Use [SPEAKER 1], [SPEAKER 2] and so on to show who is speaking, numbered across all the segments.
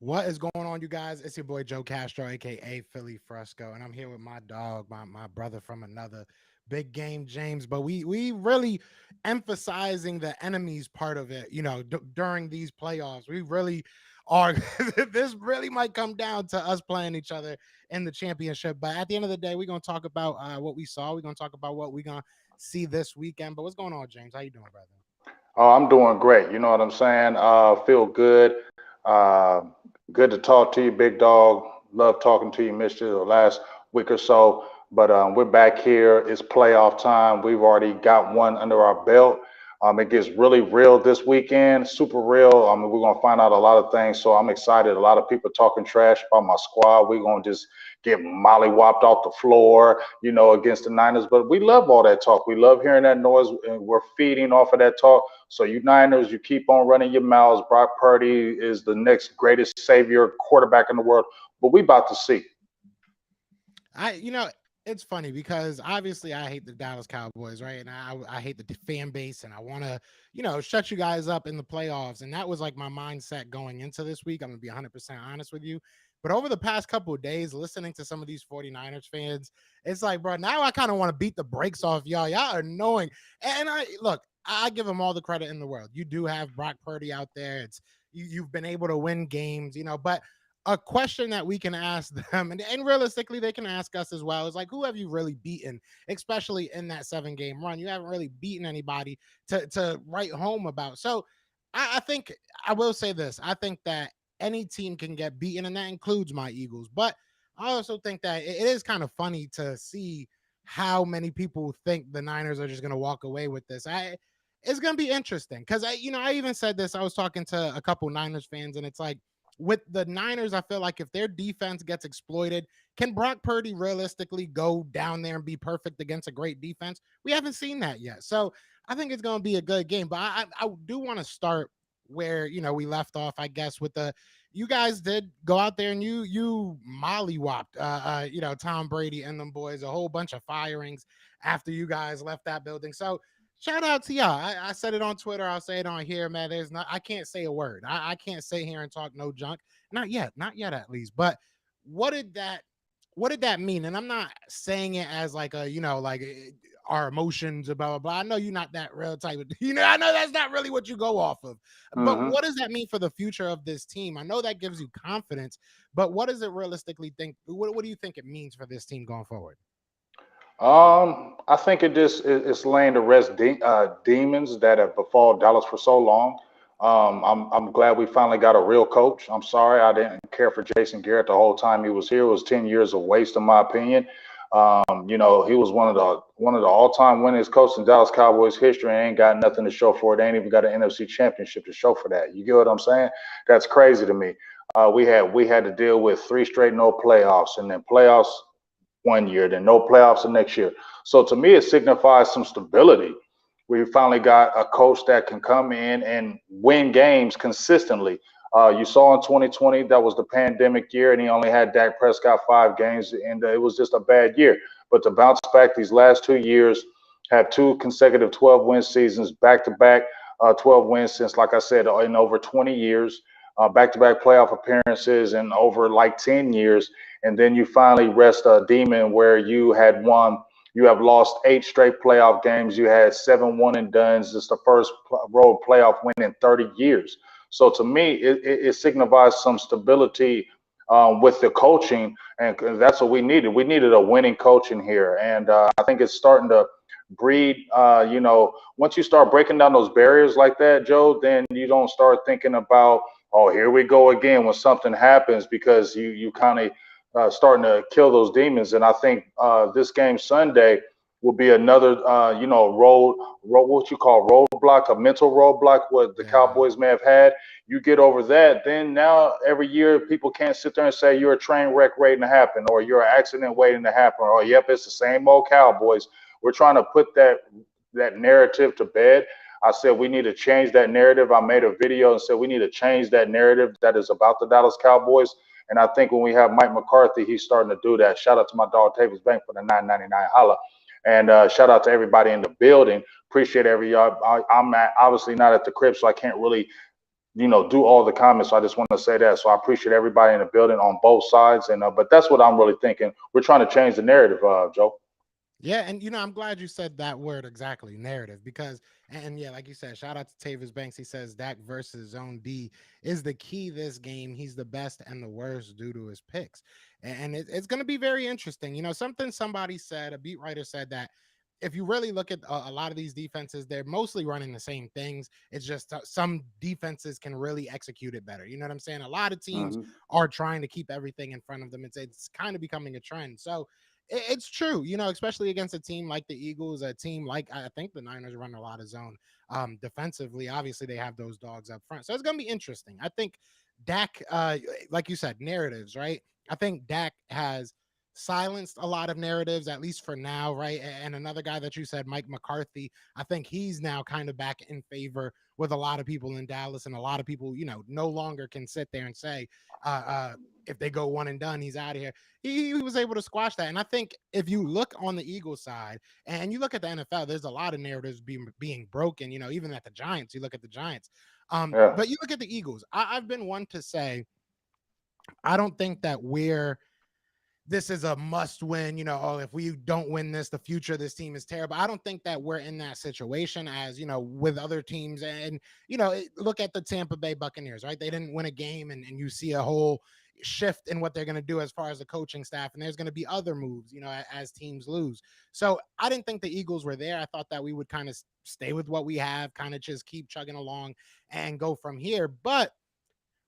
[SPEAKER 1] What is going on, you guys? It's your boy Joe Castro, aka Philly Fresco, and I'm here with my dog, my brother from another, Big Game James. But we really emphasizing the enemies part of it. During these playoffs, we really are. This really might come down to us playing each other in the championship. But at the end of the day, we're gonna talk about what we saw. We're gonna talk about what we're gonna see this weekend. But what's going on, James? How you doing, brother?
[SPEAKER 2] Oh, I'm doing great. You know what I'm saying? Feel good. Uh, Good to talk to you, big dog. Love talking to you. Missed you the last week or so, but we're back here. It's playoff time. We've already got one under our belt. It gets really real this weekend, super real. I mean, we're gonna find out a lot of things. So I'm excited. A lot of people talking trash about my squad. We're gonna just get mollywopped off the floor, against the Niners. But we love all that talk. We love hearing that noise, and we're feeding off of that talk. So you Niners, you keep on running your mouths. Brock Purdy is the next greatest savior quarterback in the world. But we about to see.
[SPEAKER 1] It's funny because obviously I hate the Dallas Cowboys, right? And I hate the fan base, and I want to, shut you guys up in the playoffs. And that was like my mindset going into this week. I'm gonna be 100% honest with you. But over the past couple of days, listening to some of these 49ers fans, it's like, bro, now I kind of want to beat the brakes off y'all. Y'all are annoying. And I look, I give them all the credit in the world. You do have Brock Purdy out there. You've been able to win games, but a question that we can ask them, and realistically they can ask us as well, is like, who have you really beaten, especially in that 7-game run? You haven't really beaten anybody to write home about. So I think I will say this. I think that any team can get beaten, and that includes my Eagles. But I also think that it is kind of funny to see how many people think the Niners are just going to walk away with this. It's going to be interesting because I even said this. I was talking to a couple Niners fans, and it's like, with the Niners, I feel like if their defense gets exploited, can Brock Purdy realistically go down there and be perfect against a great defense? We haven't seen that yet. So I think it's going to be a good game. But I do want to start where, we left off, I guess, with you guys did go out there and you mollywopped, Tom Brady and them boys, a whole bunch of firings after you guys left that building. So shout out to y'all. I said it on Twitter. I'll say it on here, man. I can't say a word. I can't sit here and talk no junk. Not yet at least. But what did that what did that mean? And I'm not saying it as like a, our emotions, blah, blah, blah. I know you're not that real type of, I know that's not really what you go off of. But
[SPEAKER 2] Hmm.
[SPEAKER 1] what does that mean for the future of this team? I know that gives you confidence, but what does it realistically think? What do you think it means for this team going forward?
[SPEAKER 2] I think it's laying to rest demons that have befall Dallas for so long. I'm glad we finally got a real coach. I'm sorry I didn't care for Jason Garrett the whole time he was here. It was 10 years of waste, in my opinion. He was one of the all-time winningest coaches in Dallas Cowboys history, and ain't got nothing to show for it. They ain't even got an NFC Championship to show for that. You get what I'm saying? That's crazy to me. We had to deal with three straight no playoffs, and then playoffs one year, then no playoffs the next year. So to me, it signifies some stability. We finally got a coach that can come in and win games consistently. You saw in 2020 that was the pandemic year, and he only had Dak Prescott 5 games, and it was just a bad year. But to bounce back these last 2 years, have two consecutive 12-win seasons, back-to-back 12 wins since, like I said, in over 20 years, back-to-back playoff appearances in over like 10 years, and then you finally rest a demon where you have lost 8 straight playoff games. You had 7 and dones. It's the first road playoff win in 30 years. So to me, it signifies some stability with the coaching, and that's what we needed. We needed a winning coach in here, and I think it's starting to breed. Once you start breaking down those barriers like that, Joe, then you don't start thinking about, oh, here we go again when something happens, because you kind of starting to kill those demons. And I think this game Sunday will be another, what you call roadblock, a mental roadblock, what the
[SPEAKER 1] Yeah.
[SPEAKER 2] Cowboys may have had. You get over that, then now every year people can't sit there and say you're a train wreck waiting to happen, or you're an accident waiting to happen, or yep, it's the same old Cowboys. We're trying to put that narrative to bed. I said we need to change that narrative. I made a video and said we need to change that narrative that is about the Dallas Cowboys. And I think when we have Mike McCarthy, he's starting to do that. Shout out to my dog Tavis Bank for the 9.99 holla, and shout out to everybody in the building. Appreciate every y'all. I'm obviously not at the crib, so I can't really do all the comments. So I just want to say that. So I appreciate everybody in the building on both sides. And but that's what I'm really thinking. We're trying to change the narrative, Joe.
[SPEAKER 1] Yeah, and I'm glad you said that word exactly, narrative, because and yeah, like you said, shout out to Tavis Banks. He says Dak versus Zone D is the key this game. He's the best and the worst due to his picks, and it's going to be very interesting. Something somebody said, a beat writer said that if you really look at a lot of these defenses, they're mostly running the same things. It's just some defenses can really execute it better. You know what I'm saying? A lot of teams
[SPEAKER 2] Hmm.
[SPEAKER 1] are trying to keep everything in front of them. It's kind of becoming a trend. So it's true, especially against a team like the Eagles, a team like I think the Niners run a lot of zone defensively. Obviously, they have those dogs up front, so it's gonna be interesting. I think Dak, like you said, narratives, right? I think Dak has silenced a lot of narratives, at least for now, right? And another guy that you said, Mike McCarthy, I think he's now kind of back in favor with a lot of people in Dallas, and a lot of people, no longer can sit there and say, if they go one and done, he's out of here. He was able to squash that. And I think if you look on the Eagles side and you look at the NFL, there's a lot of narratives being broken. Even at the Giants, you look at the Giants.
[SPEAKER 2] Yeah.
[SPEAKER 1] But you look at the Eagles. I've been one to say, I don't think that this is a must win. Oh, if we don't win this, the future of this team is terrible. I don't think that we're in that situation as, with other teams. And, look at the Tampa Bay Buccaneers, right? They didn't win a game, and you see a whole shift in what they're going to do as far as the coaching staff. And there's going to be other moves, as teams lose. So I didn't think the Eagles were there. I thought that we would kind of stay with what we have, kind of just keep chugging along and go from here. But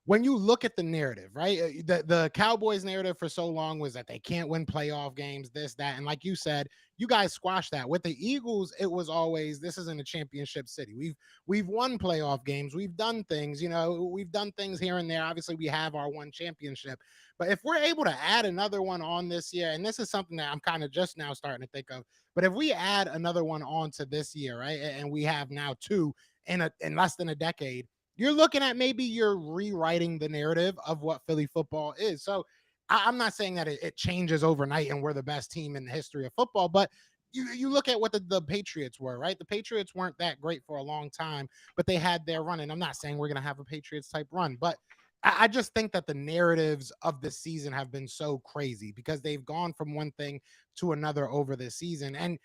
[SPEAKER 1] when you look at the narrative, right? The Cowboys narrative for so long was that they can't win playoff games, this, that. And like you said, you guys squashed that. With the Eagles, it was always, this isn't a championship city. We've won playoff games. We've done things, we've done things here and there. Obviously, we have our one championship. But if we're able to add another one on this year, and this is something that I'm kind of just now starting to think of, but if we add another one on to this year, right? And we have now two in less than a decade, you're looking at maybe you're rewriting the narrative of what Philly football is. So I'm not saying that it changes overnight and we're the best team in the history of football, but you look at what the Patriots were, right? The Patriots weren't that great for a long time, but they had their run. And I'm not saying we're going to have a Patriots type run, but I just think that the narratives of this season have been so crazy because they've gone from one thing to another over this season. And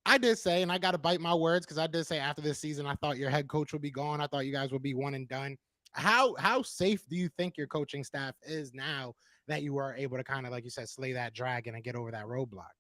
[SPEAKER 1] I did say, and I got to bite my words because I did say after this season, I thought your head coach would be gone. I thought you guys would be one and done. How safe do you think your coaching staff is now that you are able to kind of, like you said, slay that dragon and get over that roadblock?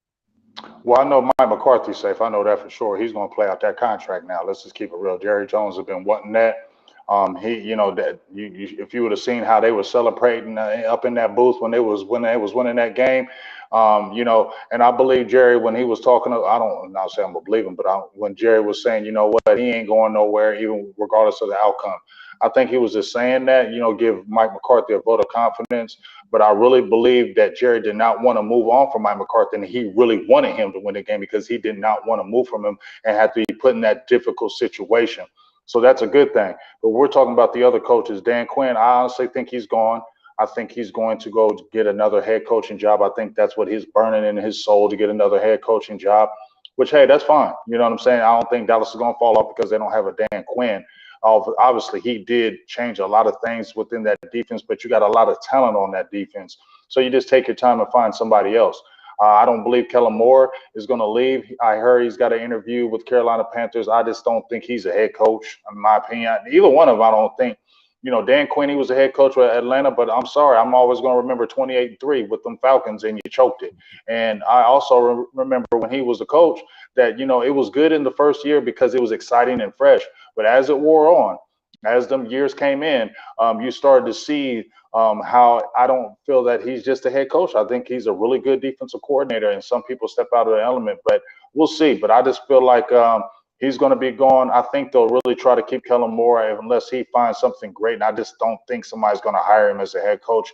[SPEAKER 2] Well, I know Mike McCarthy's safe. I know that for sure. He's going to play out that contract now. Let's just keep it real. Jerry Jones has been wanting that. That if you would have seen how they were celebrating up in that booth when they was winning that game, and I believe Jerry when he was talking. I don't not say I'm gonna believe him, but when Jerry was saying, you know what, he ain't going nowhere, even regardless of the outcome. I think he was just saying that, give Mike McCarthy a vote of confidence. But I really believe that Jerry did not want to move on from Mike McCarthy, and he really wanted him to win the game because he did not want to move from him and have to be put in that difficult situation. So that's a good thing. But we're talking about the other coaches. Dan Quinn, I honestly think he's gone. I think he's going to go get another head coaching job. I think that's what he's burning in his soul to get another head coaching job, which, hey, that's fine. You know what I'm saying? I don't think Dallas is going to fall off because they don't have a Dan Quinn. Obviously, he did change a lot of things within that defense, but you got a lot of talent on that defense. So you just take your time and find somebody else. I don't believe Kellen Moore is going to leave. I heard he's got an interview with Carolina Panthers. I just don't think he's a head coach, in my opinion. Either one of them, I don't think. Dan Quinn, he was a head coach with Atlanta, but I'm sorry, I'm always going to remember 28-3 with them Falcons, and you choked it. And I also remember when he was the coach that, it was good in the first year because it was exciting and fresh. But as it wore on, as them years came in, you started to see how I don't feel that he's just a head coach. I think he's a really good defensive coordinator, and some people step out of the element, but we'll see. But I just feel like he's going to be gone. I think they'll really try to keep Kellen Moore unless he finds something great, and I just don't think somebody's going to hire him as a head coach.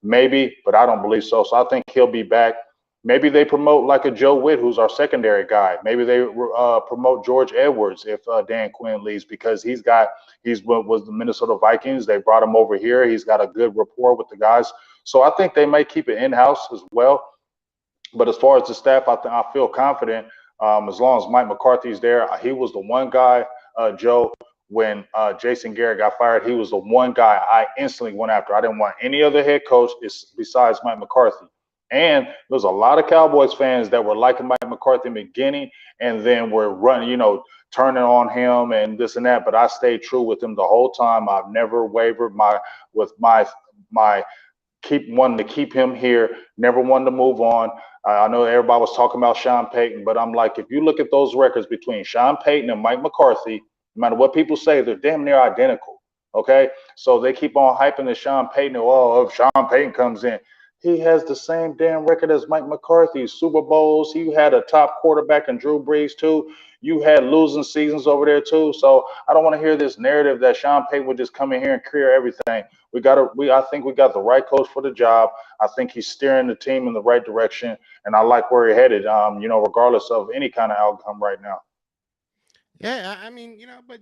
[SPEAKER 2] Maybe, but I don't believe so. So I think he'll be back. Maybe they promote like a Joe Witt, who's our secondary guy. Maybe they promote George Edwards if Dan Quinn leaves because he's was the Minnesota Vikings. They brought him over here. He's got a good rapport with the guys. So I think they may keep it in-house as well. But as far as the staff, I feel confident as long as Mike McCarthy's there. He was the one guy, Joe, when Jason Garrett got fired, he was the one guy I instantly went after. I didn't want any other head coach besides Mike McCarthy. And there was a lot of Cowboys fans that were liking Mike McCarthy in the beginning and then were running, turning on him and this and that. But I stayed true with him the whole time. I've never wavered with my keep wanting to keep him here, never wanted to move on. I know everybody was talking about Sean Payton, but I'm like, if you look at those records between Sean Payton and Mike McCarthy, no matter what people say, they're damn near identical. Okay, so they keep on hyping the Sean Payton. Oh, if Sean Payton comes in, he has the same damn record as Mike McCarthy. Super Bowls. He had a top quarterback in Drew Brees too. You had losing seasons over there too. So I don't want to hear this narrative that Sean Payton would just come in here and clear everything. I think we got the right coach for the job. I think he's steering the team in the right direction, and I like where he headed. Regardless of any kind of outcome right now.
[SPEAKER 1] Yeah, I mean, but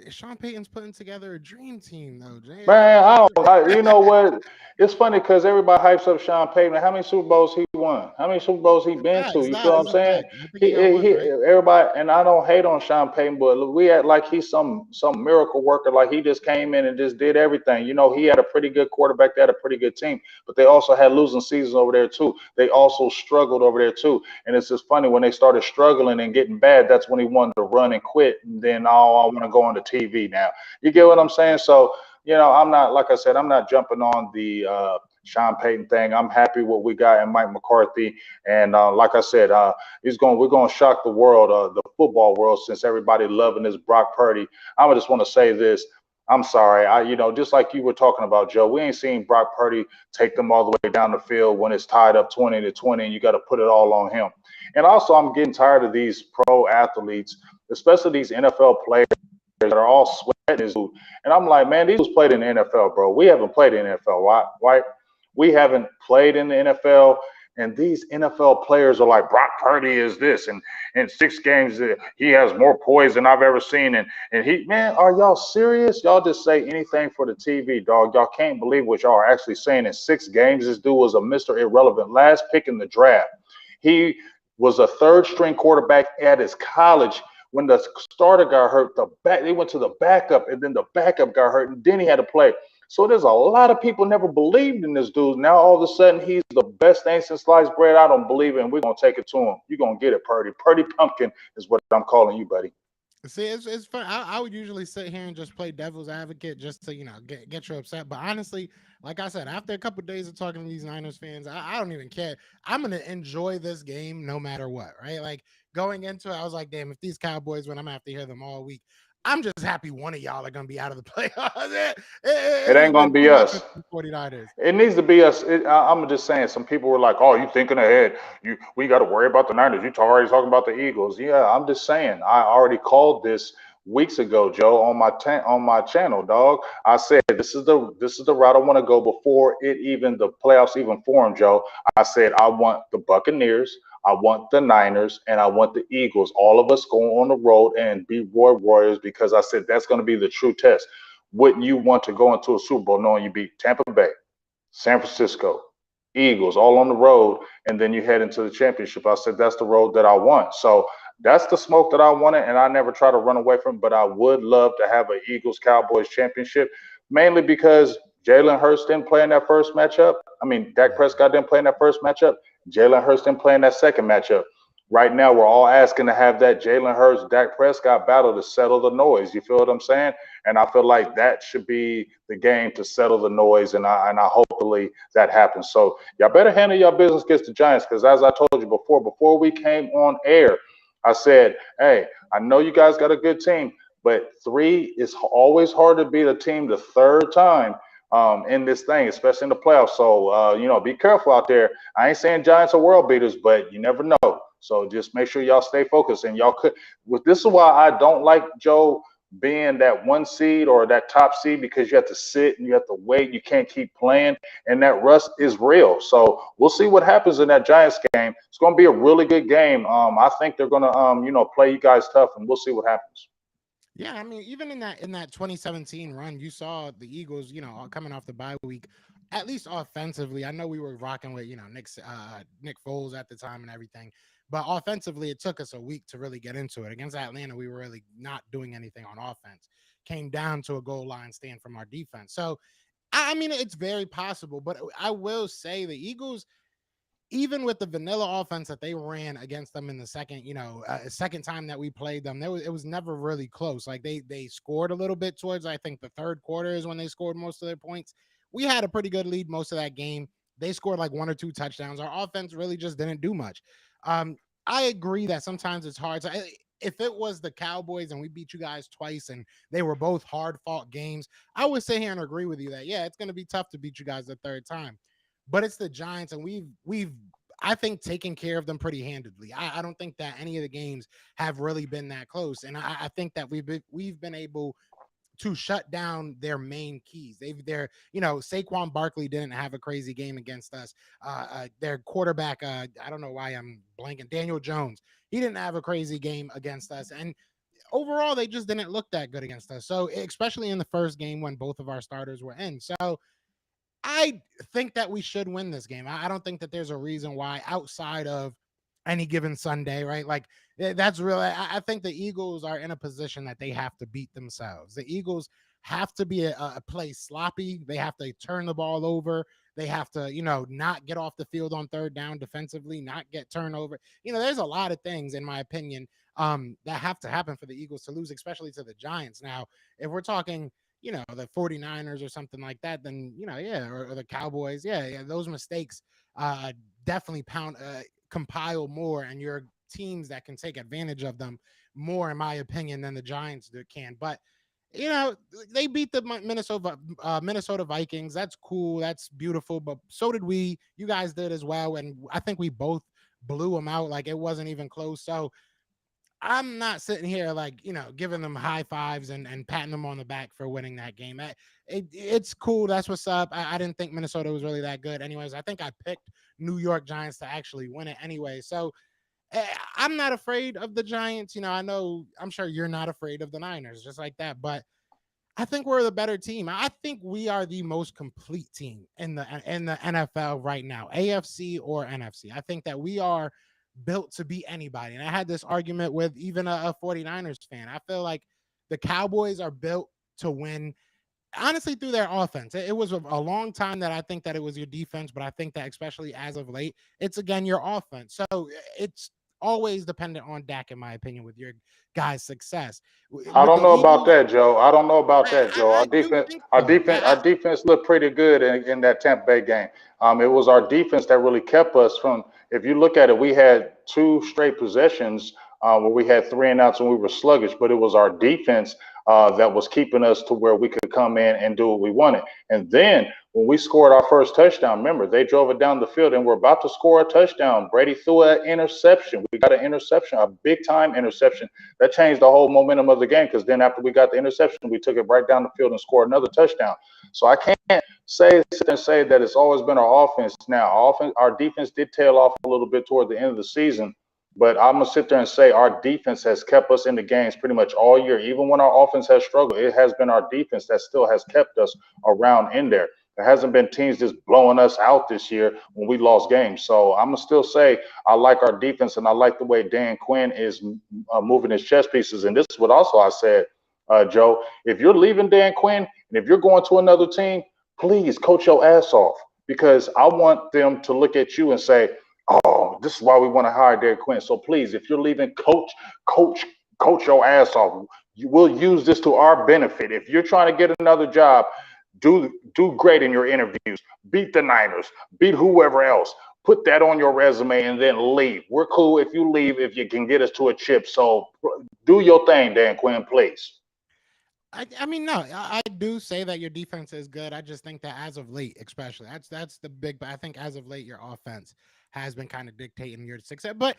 [SPEAKER 1] Sean Payton's putting together a dream team, though.
[SPEAKER 2] Man, you know what? It's funny because everybody hypes up Sean Payton. How many Super Bowls he won? How many Super Bowls he been to?
[SPEAKER 1] Facts,
[SPEAKER 2] You feel
[SPEAKER 1] nah,
[SPEAKER 2] what I'm
[SPEAKER 1] it's a
[SPEAKER 2] saying?
[SPEAKER 1] fact. I think he got one, right?
[SPEAKER 2] Everybody, and I don't hate on Sean Payton, but we act like he's some miracle worker, like he just came in and just did everything. He had a pretty good quarterback, they had a pretty good team, but they also had losing seasons over there too. They also struggled over there too, and it's just funny when they started struggling and getting bad. That's when he wanted to run and quit, and then I want to go on the TV now. You get what I'm saying? So, I'm not, like I said, I'm not jumping on the Sean Payton thing. I'm happy what we got in Mike McCarthy, and like I said, we're going to shock the world, the football world, since everybody loving this Brock Purdy. I just want to say this. I'm sorry. Just like you were talking about, Joe, we ain't seen Brock Purdy take them all the way down the field when it's tied up 20-20, and you got to put it all on him. And also, I'm getting tired of these pro athletes, especially these NFL players that are all sweating his dude. And I'm like, man, these dudes played in the NFL, bro. We haven't played in the NFL. Why? Right? We haven't played in the NFL. And these NFL players are like, Brock Purdy is this. And in 6 games, he has more poise than I've ever seen. And man, are y'all serious? Y'all just say anything for the TV, dog. Y'all can't believe what y'all are actually saying. In 6 games, this dude was a Mr. Irrelevant. Last pick in the draft. He was a third string quarterback at his college. When the starter got hurt, they went to the backup, and then the backup got hurt, and then he had to play. So there's a lot of people never believed in this dude. Now all of a sudden he's the best thing since sliced bread. I don't believe it, and we're gonna take it to him. You're gonna get it, Purdy. Purdy Pumpkin is what I'm calling you, buddy.
[SPEAKER 1] See, it's fun. I would usually sit here and just play devil's advocate just to get you upset. But honestly, like I said, after a couple of days of talking to these Niners fans, I don't even care. I'm gonna enjoy this game no matter what, right? Like going into it, I was like, damn, if these Cowboys win, I'm gonna have to hear them all week. I'm just happy one of y'all are gonna be out of the playoffs.
[SPEAKER 2] It
[SPEAKER 1] It has
[SPEAKER 2] ain't gonna
[SPEAKER 1] been
[SPEAKER 2] be
[SPEAKER 1] too much
[SPEAKER 2] us.
[SPEAKER 1] with the 49ers.
[SPEAKER 2] It needs to be us. I'm just saying. Some people were like, "Oh, you thinking ahead? We got to worry about the Niners. You already talking about the Eagles." Yeah, I'm just saying. I already called this weeks ago, Joe, on my channel, dog. I said this is the route I want to go before the playoffs even form, Joe. I said I want the Buccaneers, I want the Niners, and I want the Eagles. All of us going on the road and be Roy Warriors, because I said that's going to be the true test. Wouldn't you want to go into a Super Bowl knowing you beat Tampa Bay, San Francisco, Eagles, all on the road, and then you head into the championship? I said that's the road that I want. So that's the smoke that I wanted, and I never try to run away from it. But I would love to have an Eagles Cowboys championship, mainly because Jalen Hurts didn't play in that first matchup. I mean, Dak
[SPEAKER 1] Yeah.
[SPEAKER 2] Prescott didn't play in that first matchup. Jalen Hurts didn't play in that second matchup. Right now, we're all asking to have that Jalen Hurts Dak Prescott battle to settle the noise. You feel what I'm saying? And I feel like that should be the game to settle the noise, and I hopefully that happens. So y'all better handle your business against the Giants, because as I told you before we came on air, I said, hey, I know you guys got a good team, but three is always hard to beat a team the third time in this thing, especially in the playoffs. So be careful out there. I ain't saying Giants are world beaters, but you never know. So just make sure y'all stay focused, and y'all could. This is why I don't like Joe being that one seed or that top seed, because you have to sit and you have to wait. You can't keep playing, and that rust is real. So we'll see what happens in that Giants game. It's going to be a really good game. I think they're going to play you guys tough, and we'll see what happens.
[SPEAKER 1] Yeah, I mean, even in that 2017 run, you saw the Eagles, coming off the bye week, at least offensively. I know we were rocking with, Nick Foles at the time and everything, but offensively, it took us a week to really get into it. Against Atlanta, we were really not doing anything on offense. came down to a goal line stand from our defense. So I mean, it's very possible, but I will say the Eagles, even with the vanilla offense that they ran against them in the second, second time that we played them, it was never really close. Like they scored a little bit towards, I think, the third quarter is when they scored most of their points. We had a pretty good lead most of that game. They scored like one or two touchdowns. Our offense really just didn't do much. I agree that sometimes it's hard. If it was the Cowboys and we beat you guys twice and they were both hard fought games, I would sit here and agree with you that, yeah, it's going to be tough to beat you guys the third time. But it's the Giants, and we've I think taken care of them pretty handedly. I don't think that any of the games have really been that close, and I think that we've been able to shut down their main keys. Saquon Barkley didn't have a crazy game against us. Their quarterback, I don't know why I'm blanking, Daniel Jones, he didn't have a crazy game against us, and overall they just didn't look that good against us. So especially in the first game when both of our starters were in. So I think that we should win this game. I don't think that there's a reason why outside of any given Sunday, right? Like that's really, I think the Eagles are in a position that they have to beat themselves. The Eagles have to be a play sloppy. They have to turn the ball over. They have to, not get off the field on third down defensively, not get turnover. There's a lot of things, in my opinion, that have to happen for the Eagles to lose, especially to the Giants. Now, if we're talking, the 49ers or something like that, then, yeah, or the Cowboys, yeah, those mistakes definitely compile more, and you're teams that can take advantage of them more, in my opinion, than the Giants can. But they beat the Minnesota Vikings. That's cool. That's beautiful. But so did we. You guys did as well, and I think we both blew them out. Like it wasn't even close. So I'm not sitting here like, giving them high fives and patting them on the back for winning that game. It's cool. That's what's up. I didn't think Minnesota was really that good. Anyways, I think I picked New York Giants to actually win it anyway. So I'm not afraid of the Giants. I'm sure you're not afraid of the Niners, just like that. But I think we're the better team. I think we are the most complete team in the NFL right now, AFC or NFC. I think that we are built to beat anybody. And I had this argument with even a 49ers fan. I feel like the Cowboys are built to win, honestly, through their offense. It was a long time that I think that it was your defense, but I think that especially as of late, it's again your offense. So it's always dependent on Dak, in my opinion, with your guys' success.
[SPEAKER 2] I
[SPEAKER 1] With
[SPEAKER 2] don't
[SPEAKER 1] the
[SPEAKER 2] know about
[SPEAKER 1] Eagles,
[SPEAKER 2] that, Joe. I don't know about
[SPEAKER 1] I,
[SPEAKER 2] that, Joe.
[SPEAKER 1] I
[SPEAKER 2] Our
[SPEAKER 1] I do
[SPEAKER 2] defense,
[SPEAKER 1] think
[SPEAKER 2] our
[SPEAKER 1] so.
[SPEAKER 2] defense, our defense looked pretty good in that Tampa Bay game. It was our defense that really kept us from. If you look at it, we had two straight possessions where we had three and outs and we were sluggish, but it was our defense that was keeping us to where we could come in and do what we wanted. And then when we scored our first touchdown, remember they drove it down the field and we're about to score a touchdown. Brady threw an interception. We got an interception, a big time interception that changed the whole momentum of the game because then after we got the interception, we took it right down the field and scored another touchdown. So I can't sit and say that it's always been our offense. Now, our defense did tail off a little bit toward the end of the season, but I'm gonna sit there and say our defense has kept us in the games pretty much all year. Even when our offense has struggled, it has been our defense that still has kept us around in there. There hasn't been teams just blowing us out this year when we lost games. So I'm gonna still say I like our defense and I like the way Dan Quinn is moving his chess pieces. And this is what also I said, Joe. If you're leaving Dan Quinn and if you're going to another team, please coach your ass off because I want them to look at you and say, "Oh, this is why we want to hire Dan Quinn." So please, if you're leaving, coach, coach your ass off. You will use this to our benefit. If you're trying to get another job, do great in your interviews. Beat the Niners. Beat whoever else. Put that on your resume and then leave. We're cool if you leave if you can get us to a chip. So do your thing, Dan Quinn, please.
[SPEAKER 1] I mean, no, I do say that your defense is good. I just think that as of late, especially, that's the big. But I think as of late, your offense has been kind of dictating your success. But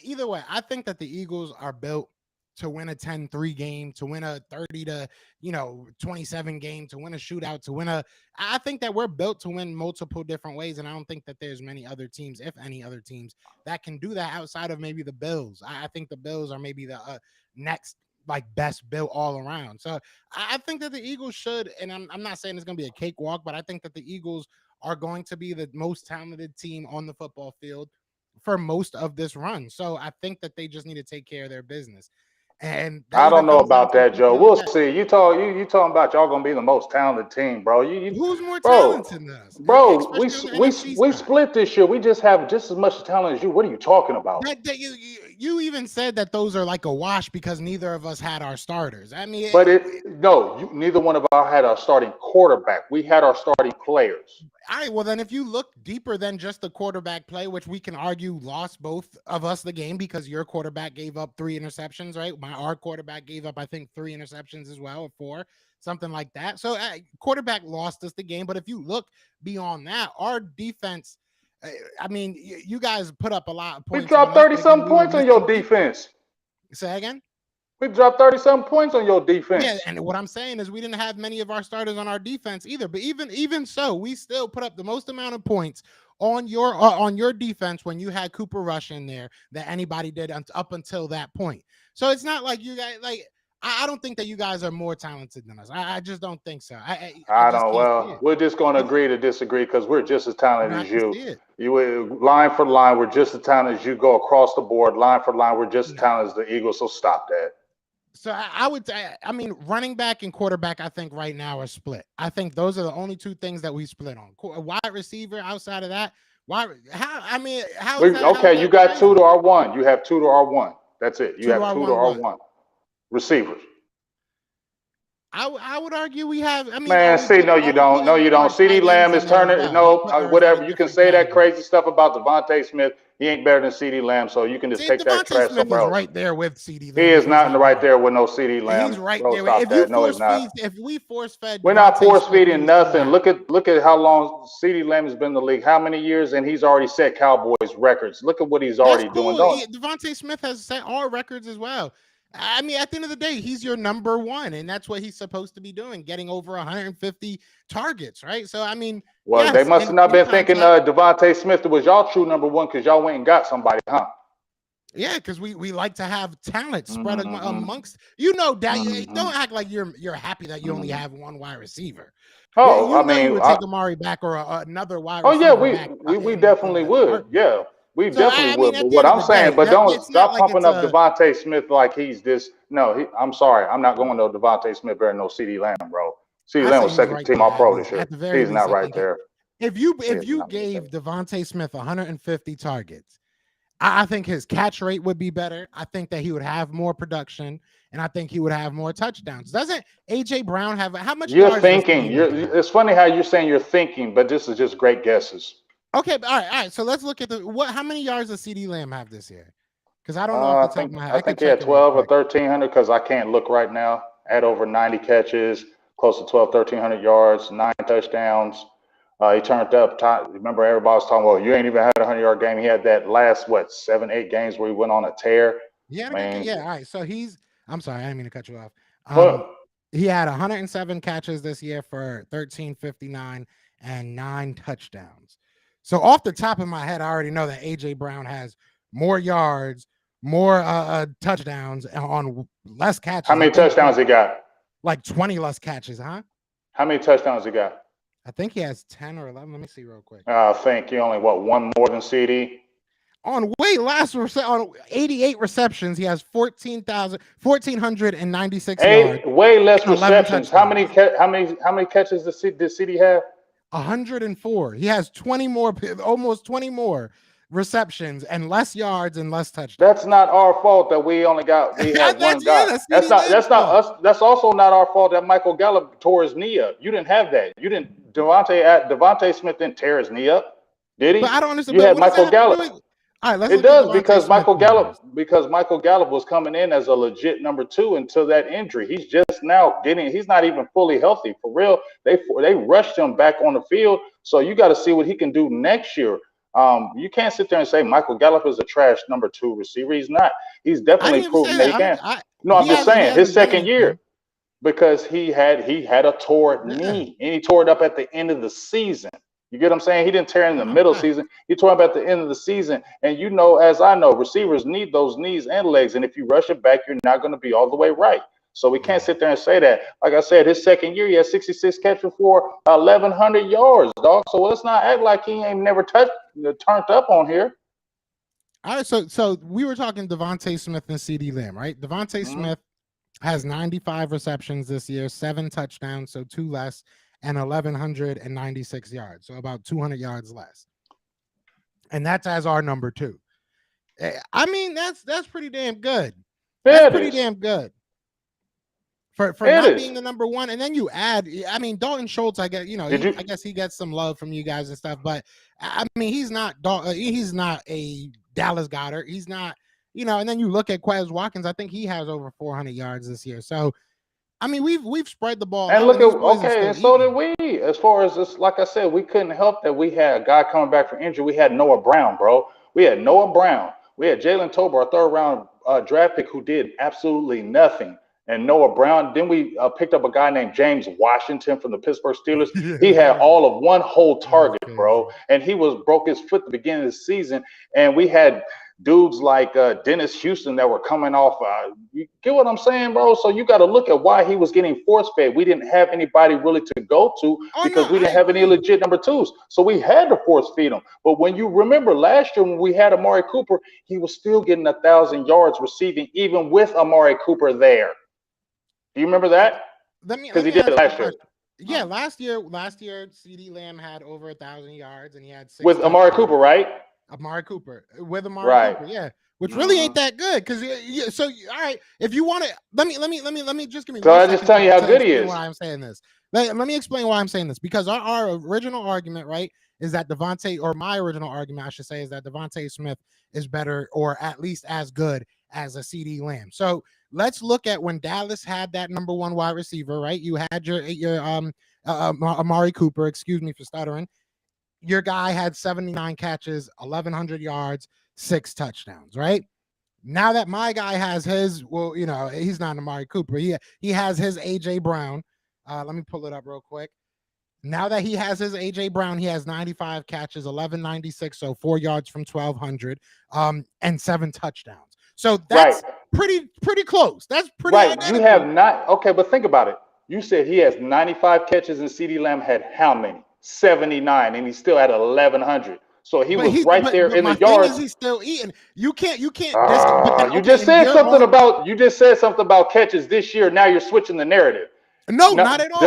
[SPEAKER 1] either way, I think that the Eagles are built to win a 10-3 game, to win a 30 to 27 game, to win a shootout, to win a. I think that we're built to win multiple different ways, and I don't think that there's many other teams, if any other teams, that can do that outside of maybe the Bills. I think the Bills are maybe the next like best built all around. So I think that the Eagles should, and I'm not saying it's going to be a cakewalk, but I think that the Eagles are going to be the most talented team on the football field for most of this run. So I think that they just need to take care of their business. And that
[SPEAKER 2] I
[SPEAKER 1] either
[SPEAKER 2] don't know
[SPEAKER 1] comes down
[SPEAKER 2] about
[SPEAKER 1] to a
[SPEAKER 2] that, Joe.
[SPEAKER 1] PPR or
[SPEAKER 2] We'll
[SPEAKER 1] that.
[SPEAKER 2] see. You talking about y'all gonna be the most talented team, bro.
[SPEAKER 1] Who's more
[SPEAKER 2] Bro,
[SPEAKER 1] talented than us,
[SPEAKER 2] bro. We
[SPEAKER 1] especially on the
[SPEAKER 2] we
[SPEAKER 1] NFC
[SPEAKER 2] we
[SPEAKER 1] side?
[SPEAKER 2] split this year. We just have just as much talent as you. What are you talking about?
[SPEAKER 1] That you even said that those are like a wash because neither of us had our starters. I mean,
[SPEAKER 2] But neither one of us had our starting quarterback. We had our starting players.
[SPEAKER 1] all right, well then if you look deeper than just the quarterback play, which we can argue lost both of us the game because your quarterback gave up 3 interceptions, right? Our quarterback gave up I think 3 interceptions as well, or 4, something like that. So quarterback lost us the game, but if you look beyond that, our defense, I mean, you guys put up a lot of
[SPEAKER 2] We
[SPEAKER 1] points on
[SPEAKER 2] dropped
[SPEAKER 1] us,
[SPEAKER 2] 30
[SPEAKER 1] but again,
[SPEAKER 2] something
[SPEAKER 1] we were
[SPEAKER 2] points on your
[SPEAKER 1] missing people.
[SPEAKER 2] defense.
[SPEAKER 1] Say again?
[SPEAKER 2] We dropped 30 something points on your
[SPEAKER 1] Yeah,
[SPEAKER 2] defense.
[SPEAKER 1] and what I'm saying is we didn't have many of our starters on our defense either. But even so, we still put up the most amount of points on your defense when you had Cooper Rush in there that anybody did up until that point. So it's not like you guys like. I don't think that you guys are more talented than us. I just don't think so. I
[SPEAKER 2] I
[SPEAKER 1] just
[SPEAKER 2] don't.
[SPEAKER 1] can't see
[SPEAKER 2] Well,
[SPEAKER 1] it.
[SPEAKER 2] we're just going to
[SPEAKER 1] It-
[SPEAKER 2] agree to disagree because we're just as talented
[SPEAKER 1] I
[SPEAKER 2] as
[SPEAKER 1] can
[SPEAKER 2] you.
[SPEAKER 1] see it.
[SPEAKER 2] Line for line, we're just as talented as you. Go across the board, line for line, we're just as
[SPEAKER 1] Nah.
[SPEAKER 2] talented as the Eagles. So stop that.
[SPEAKER 1] So I would say, I mean, running back and quarterback, I think right now are split. I think those are the only 2 things that we split on. Wide receiver, outside of that, how? I mean, how is that? How is
[SPEAKER 2] Okay, you
[SPEAKER 1] that
[SPEAKER 2] got 2
[SPEAKER 1] crazy?
[SPEAKER 2] to our 1. You have 2 to our 1. That's it. You
[SPEAKER 1] 2 to
[SPEAKER 2] have
[SPEAKER 1] our
[SPEAKER 2] 2 to
[SPEAKER 1] 1
[SPEAKER 2] our
[SPEAKER 1] what?
[SPEAKER 2] 1 receivers.
[SPEAKER 1] I would argue we have. I mean,
[SPEAKER 2] Man, see, no,
[SPEAKER 1] are
[SPEAKER 2] you
[SPEAKER 1] we
[SPEAKER 2] don't. No,
[SPEAKER 1] putting
[SPEAKER 2] you don't.
[SPEAKER 1] our
[SPEAKER 2] CeeDee
[SPEAKER 1] tight ends
[SPEAKER 2] Lamb
[SPEAKER 1] in
[SPEAKER 2] is
[SPEAKER 1] there as
[SPEAKER 2] turning.
[SPEAKER 1] well?
[SPEAKER 2] No,
[SPEAKER 1] Or is that a
[SPEAKER 2] whatever. You can
[SPEAKER 1] different
[SPEAKER 2] say that
[SPEAKER 1] category?
[SPEAKER 2] crazy stuff about Devontae Smith. He ain't better than CeeDee Lamb, so you can just
[SPEAKER 1] See,
[SPEAKER 2] take that
[SPEAKER 1] Devontae
[SPEAKER 2] trash
[SPEAKER 1] Smith
[SPEAKER 2] somewhere
[SPEAKER 1] is
[SPEAKER 2] else.
[SPEAKER 1] right there with CD
[SPEAKER 2] He
[SPEAKER 1] Lamb if
[SPEAKER 2] is
[SPEAKER 1] he's
[SPEAKER 2] not in the
[SPEAKER 1] not
[SPEAKER 2] right
[SPEAKER 1] better.
[SPEAKER 2] there with no CeeDee
[SPEAKER 1] He's
[SPEAKER 2] Lamb.
[SPEAKER 1] right
[SPEAKER 2] Bro,
[SPEAKER 1] there.
[SPEAKER 2] stop that. No, he's not.
[SPEAKER 1] If we force fed
[SPEAKER 2] We're not
[SPEAKER 1] Devontae
[SPEAKER 2] force
[SPEAKER 1] Smith, he
[SPEAKER 2] feeding
[SPEAKER 1] would still
[SPEAKER 2] nothing.
[SPEAKER 1] have.
[SPEAKER 2] Look at how long CeeDee Lamb has been in the league. How many years, and he's already set Cowboys records. Look at what he's
[SPEAKER 1] That's
[SPEAKER 2] already doing.
[SPEAKER 1] cool.
[SPEAKER 2] Don't.
[SPEAKER 1] Devontae Smith has set all records as well. I mean, at the end of the day, he's your number 1, and that's what he's supposed to be doing, getting over 150 targets, right? So, I mean,
[SPEAKER 2] Well, they
[SPEAKER 1] yes,
[SPEAKER 2] must have not
[SPEAKER 1] in
[SPEAKER 2] been thinking
[SPEAKER 1] context,
[SPEAKER 2] Devontae Smith was y'all true number 1 because y'all went and got somebody, huh?
[SPEAKER 1] yeah, because we like to have talent spread
[SPEAKER 2] Mm-hmm.
[SPEAKER 1] amongst. You know that.
[SPEAKER 2] Mm-hmm.
[SPEAKER 1] Don't act like you're happy that you only
[SPEAKER 2] Mm-hmm.
[SPEAKER 1] have 1 wide receiver.
[SPEAKER 2] Oh,
[SPEAKER 1] You
[SPEAKER 2] I
[SPEAKER 1] know you
[SPEAKER 2] mean,
[SPEAKER 1] would take Amari back or another wide
[SPEAKER 2] oh yeah,
[SPEAKER 1] receiver
[SPEAKER 2] we
[SPEAKER 1] back
[SPEAKER 2] we, we
[SPEAKER 1] in
[SPEAKER 2] definitely
[SPEAKER 1] a
[SPEAKER 2] would.
[SPEAKER 1] heartbeat.
[SPEAKER 2] Yeah, we
[SPEAKER 1] So
[SPEAKER 2] definitely
[SPEAKER 1] I mean,
[SPEAKER 2] would.
[SPEAKER 1] at
[SPEAKER 2] But
[SPEAKER 1] the
[SPEAKER 2] what
[SPEAKER 1] end of
[SPEAKER 2] I'm
[SPEAKER 1] the
[SPEAKER 2] saying,
[SPEAKER 1] day,
[SPEAKER 2] but
[SPEAKER 1] that
[SPEAKER 2] don't
[SPEAKER 1] it's not
[SPEAKER 2] stop
[SPEAKER 1] like
[SPEAKER 2] pumping
[SPEAKER 1] it's
[SPEAKER 2] up
[SPEAKER 1] a.
[SPEAKER 2] Devontae Smith like he's this. No, I'm sorry, I'm not going to Devontae Smith better than no CeeDee Lamb, bro. CeeDee
[SPEAKER 1] I
[SPEAKER 2] Lamb
[SPEAKER 1] say
[SPEAKER 2] was
[SPEAKER 1] he's
[SPEAKER 2] second
[SPEAKER 1] right
[SPEAKER 2] team
[SPEAKER 1] there.
[SPEAKER 2] All Pro this year.
[SPEAKER 1] At the very
[SPEAKER 2] He's
[SPEAKER 1] least,
[SPEAKER 2] not
[SPEAKER 1] I
[SPEAKER 2] right
[SPEAKER 1] think
[SPEAKER 2] there.
[SPEAKER 1] if
[SPEAKER 2] He
[SPEAKER 1] you
[SPEAKER 2] is not right
[SPEAKER 1] gave
[SPEAKER 2] there.
[SPEAKER 1] Devontae Smith 150 targets, I think his catch rate would be better. I think that he would have more production, and I think he would have more touchdowns. Doesn't AJ Brown have how much
[SPEAKER 2] You're
[SPEAKER 1] yards does
[SPEAKER 2] thinking.
[SPEAKER 1] CD Lamb have?
[SPEAKER 2] It's funny how you're saying you're thinking, but this is just great guesses.
[SPEAKER 1] Okay, all right. So let's look at how many yards does CD Lamb have this year? Because I don't know off the top of my head.
[SPEAKER 2] I
[SPEAKER 1] I could
[SPEAKER 2] think he
[SPEAKER 1] check
[SPEAKER 2] had
[SPEAKER 1] it real
[SPEAKER 2] 12 or
[SPEAKER 1] quick.
[SPEAKER 2] 1300 because I can't look right now. Had over 90 catches, close to 12, 1300 yards, 9 touchdowns. He turned up. Remember, everybody was talking, well, you ain't even had a 100-yard game. He had that last, 7, 8 games where he went on a tear.
[SPEAKER 1] He had a good,
[SPEAKER 2] Man,
[SPEAKER 1] yeah. All right. So I'm sorry, I didn't mean to cut you off.
[SPEAKER 2] well,
[SPEAKER 1] He had 107 catches this year for 1359 and 9 touchdowns. So off the top of my head, I already know that AJ Brown has more yards, more touchdowns on less
[SPEAKER 2] how
[SPEAKER 1] catches. I
[SPEAKER 2] many
[SPEAKER 1] think
[SPEAKER 2] touchdowns he got?
[SPEAKER 1] like 20 less catches, huh?
[SPEAKER 2] How many touchdowns he got?
[SPEAKER 1] I think he has 10 or 11. Let me see real quick.
[SPEAKER 2] I think he only, one more than CD?
[SPEAKER 1] On on 88 receptions, he has 1,496 yards
[SPEAKER 2] Way less
[SPEAKER 1] and 11
[SPEAKER 2] receptions.
[SPEAKER 1] touchdowns.
[SPEAKER 2] How many catches did CD have?
[SPEAKER 1] 104. He has 20 more, almost 20 more receptions and less yards and less touchdowns.
[SPEAKER 2] That's not our fault that we have one guy.
[SPEAKER 1] That's
[SPEAKER 2] That's
[SPEAKER 1] CeeDee
[SPEAKER 2] not
[SPEAKER 1] Lamb's
[SPEAKER 2] that's not
[SPEAKER 1] fault.
[SPEAKER 2] us. That's also not our fault that Michael Gallup tore his knee up. You didn't have that. You didn't Devontae Smith didn't tear his knee up, did
[SPEAKER 1] But I
[SPEAKER 2] he?
[SPEAKER 1] don't understand.
[SPEAKER 2] You
[SPEAKER 1] But
[SPEAKER 2] had
[SPEAKER 1] what does that
[SPEAKER 2] Michael
[SPEAKER 1] have to do
[SPEAKER 2] Gallup.
[SPEAKER 1] with? All right, let's
[SPEAKER 2] It
[SPEAKER 1] look at
[SPEAKER 2] does
[SPEAKER 1] Devontae Smith numbers.
[SPEAKER 2] Because Michael Gallup was coming in as a legit number 2 until that injury. He's just now getting. He's not even fully healthy for real. They rushed him back on the field. So you got to see what he can do next year. You can't sit there and say Michael Gallup is a trash number 2 receiver. He's not. He's
[SPEAKER 1] I
[SPEAKER 2] definitely
[SPEAKER 1] didn't even
[SPEAKER 2] proven
[SPEAKER 1] say
[SPEAKER 2] that he
[SPEAKER 1] that.
[SPEAKER 2] can. No, I'm just
[SPEAKER 1] He
[SPEAKER 2] saying his
[SPEAKER 1] hasn't done
[SPEAKER 2] second year
[SPEAKER 1] anything.
[SPEAKER 2] because he had a tore
[SPEAKER 1] Yeah.
[SPEAKER 2] knee and he tore it up at the end of the season. You get what I'm saying? He didn't tear it in the middle
[SPEAKER 1] Okay.
[SPEAKER 2] season. He tore up at the end of the season. And you know, as I know, receivers need those knees and legs. And if you rush it back, you're not going to be all the way right. So we can't sit there and say that. Like I said, his second year, he had 66 catches for 1,100 yards, dog. So let's not act like he ain't never turned up on here.
[SPEAKER 1] All right, so we were talking Devontae Smith and CeeDee Lamb, right? Devontae
[SPEAKER 2] Mm-hmm.
[SPEAKER 1] Smith has 95 receptions this year, 7 touchdowns, so 2 less, and 1,196 yards, so about 200 yards less. And that's as our number 2. I mean, that's pretty damn good. That's pretty damn good. For not being the number 1, and then you add, I mean, Dalton Schultz, I guess, I guess he gets some love from you guys and stuff, but I mean, he's not a Dallas Goedert. He's not, and then you look at Quez Watkins, I think he has over 400 yards this year. So, I mean, we've spread the ball.
[SPEAKER 2] And look and so did we. As far as this, like I said, we couldn't help that we had a guy coming back from injury. We had Noah Brown, bro. We had Noah Brown. We had Jalen Tober, a 3rd round draft pick who did absolutely nothing. And Noah Brown. Then we picked up a guy named James Washington from the Pittsburgh Steelers. He had all of 1 whole target, bro. And he broke his foot at the beginning of the season. And we had dudes like Dennis Houston that were coming off. You get what I'm saying, bro? So you got to look at why he was getting force fed. We didn't have anybody really to go to because we didn't have any legit number 2s. So we had to force feed him. But when you remember last year when we had Amari Cooper, he was still getting 1,000 yards receiving even with Amari Cooper there. Do you remember that? Because he did it last year.
[SPEAKER 1] Yeah, last year, CeeDee Lamb had over 1,000 yards, and he had 6
[SPEAKER 2] with Amari Cooper, right?
[SPEAKER 1] Amari Cooper, Cooper, yeah, which really ain't that good. Because so all right, if you want to, let me just give me.
[SPEAKER 2] So I just tell you how good he is.
[SPEAKER 1] Why I'm saying this? Let me explain why I'm saying this. Because our original argument, right, is that my original argument, I should say, is that Devontae Smith is better or at least as good as a CeeDee Lamb. So let's look at when Dallas had that number 1 wide receiver, right? You had your Amari Cooper, excuse me for stuttering. Your guy had 79 catches, 1,100 yards, 6 touchdowns, right? Now that my guy has his, he's not Amari Cooper. He has his A.J. Brown. Let me pull it up real quick. Now that he has his A.J. Brown, he has 95 catches, 1,196, so 4 yards from 1,200, and 7 touchdowns. So that's pretty close. That's pretty identical.
[SPEAKER 2] You have not. Okay, but think about it. You said he has 95 catches and CeeDee Lamb had how many? 79, and he still had 1,100. So he was right there in the yards.
[SPEAKER 1] He's still eating. You can't.
[SPEAKER 2] You just said something about catches this year. Now you're switching the narrative.
[SPEAKER 1] No, not at all.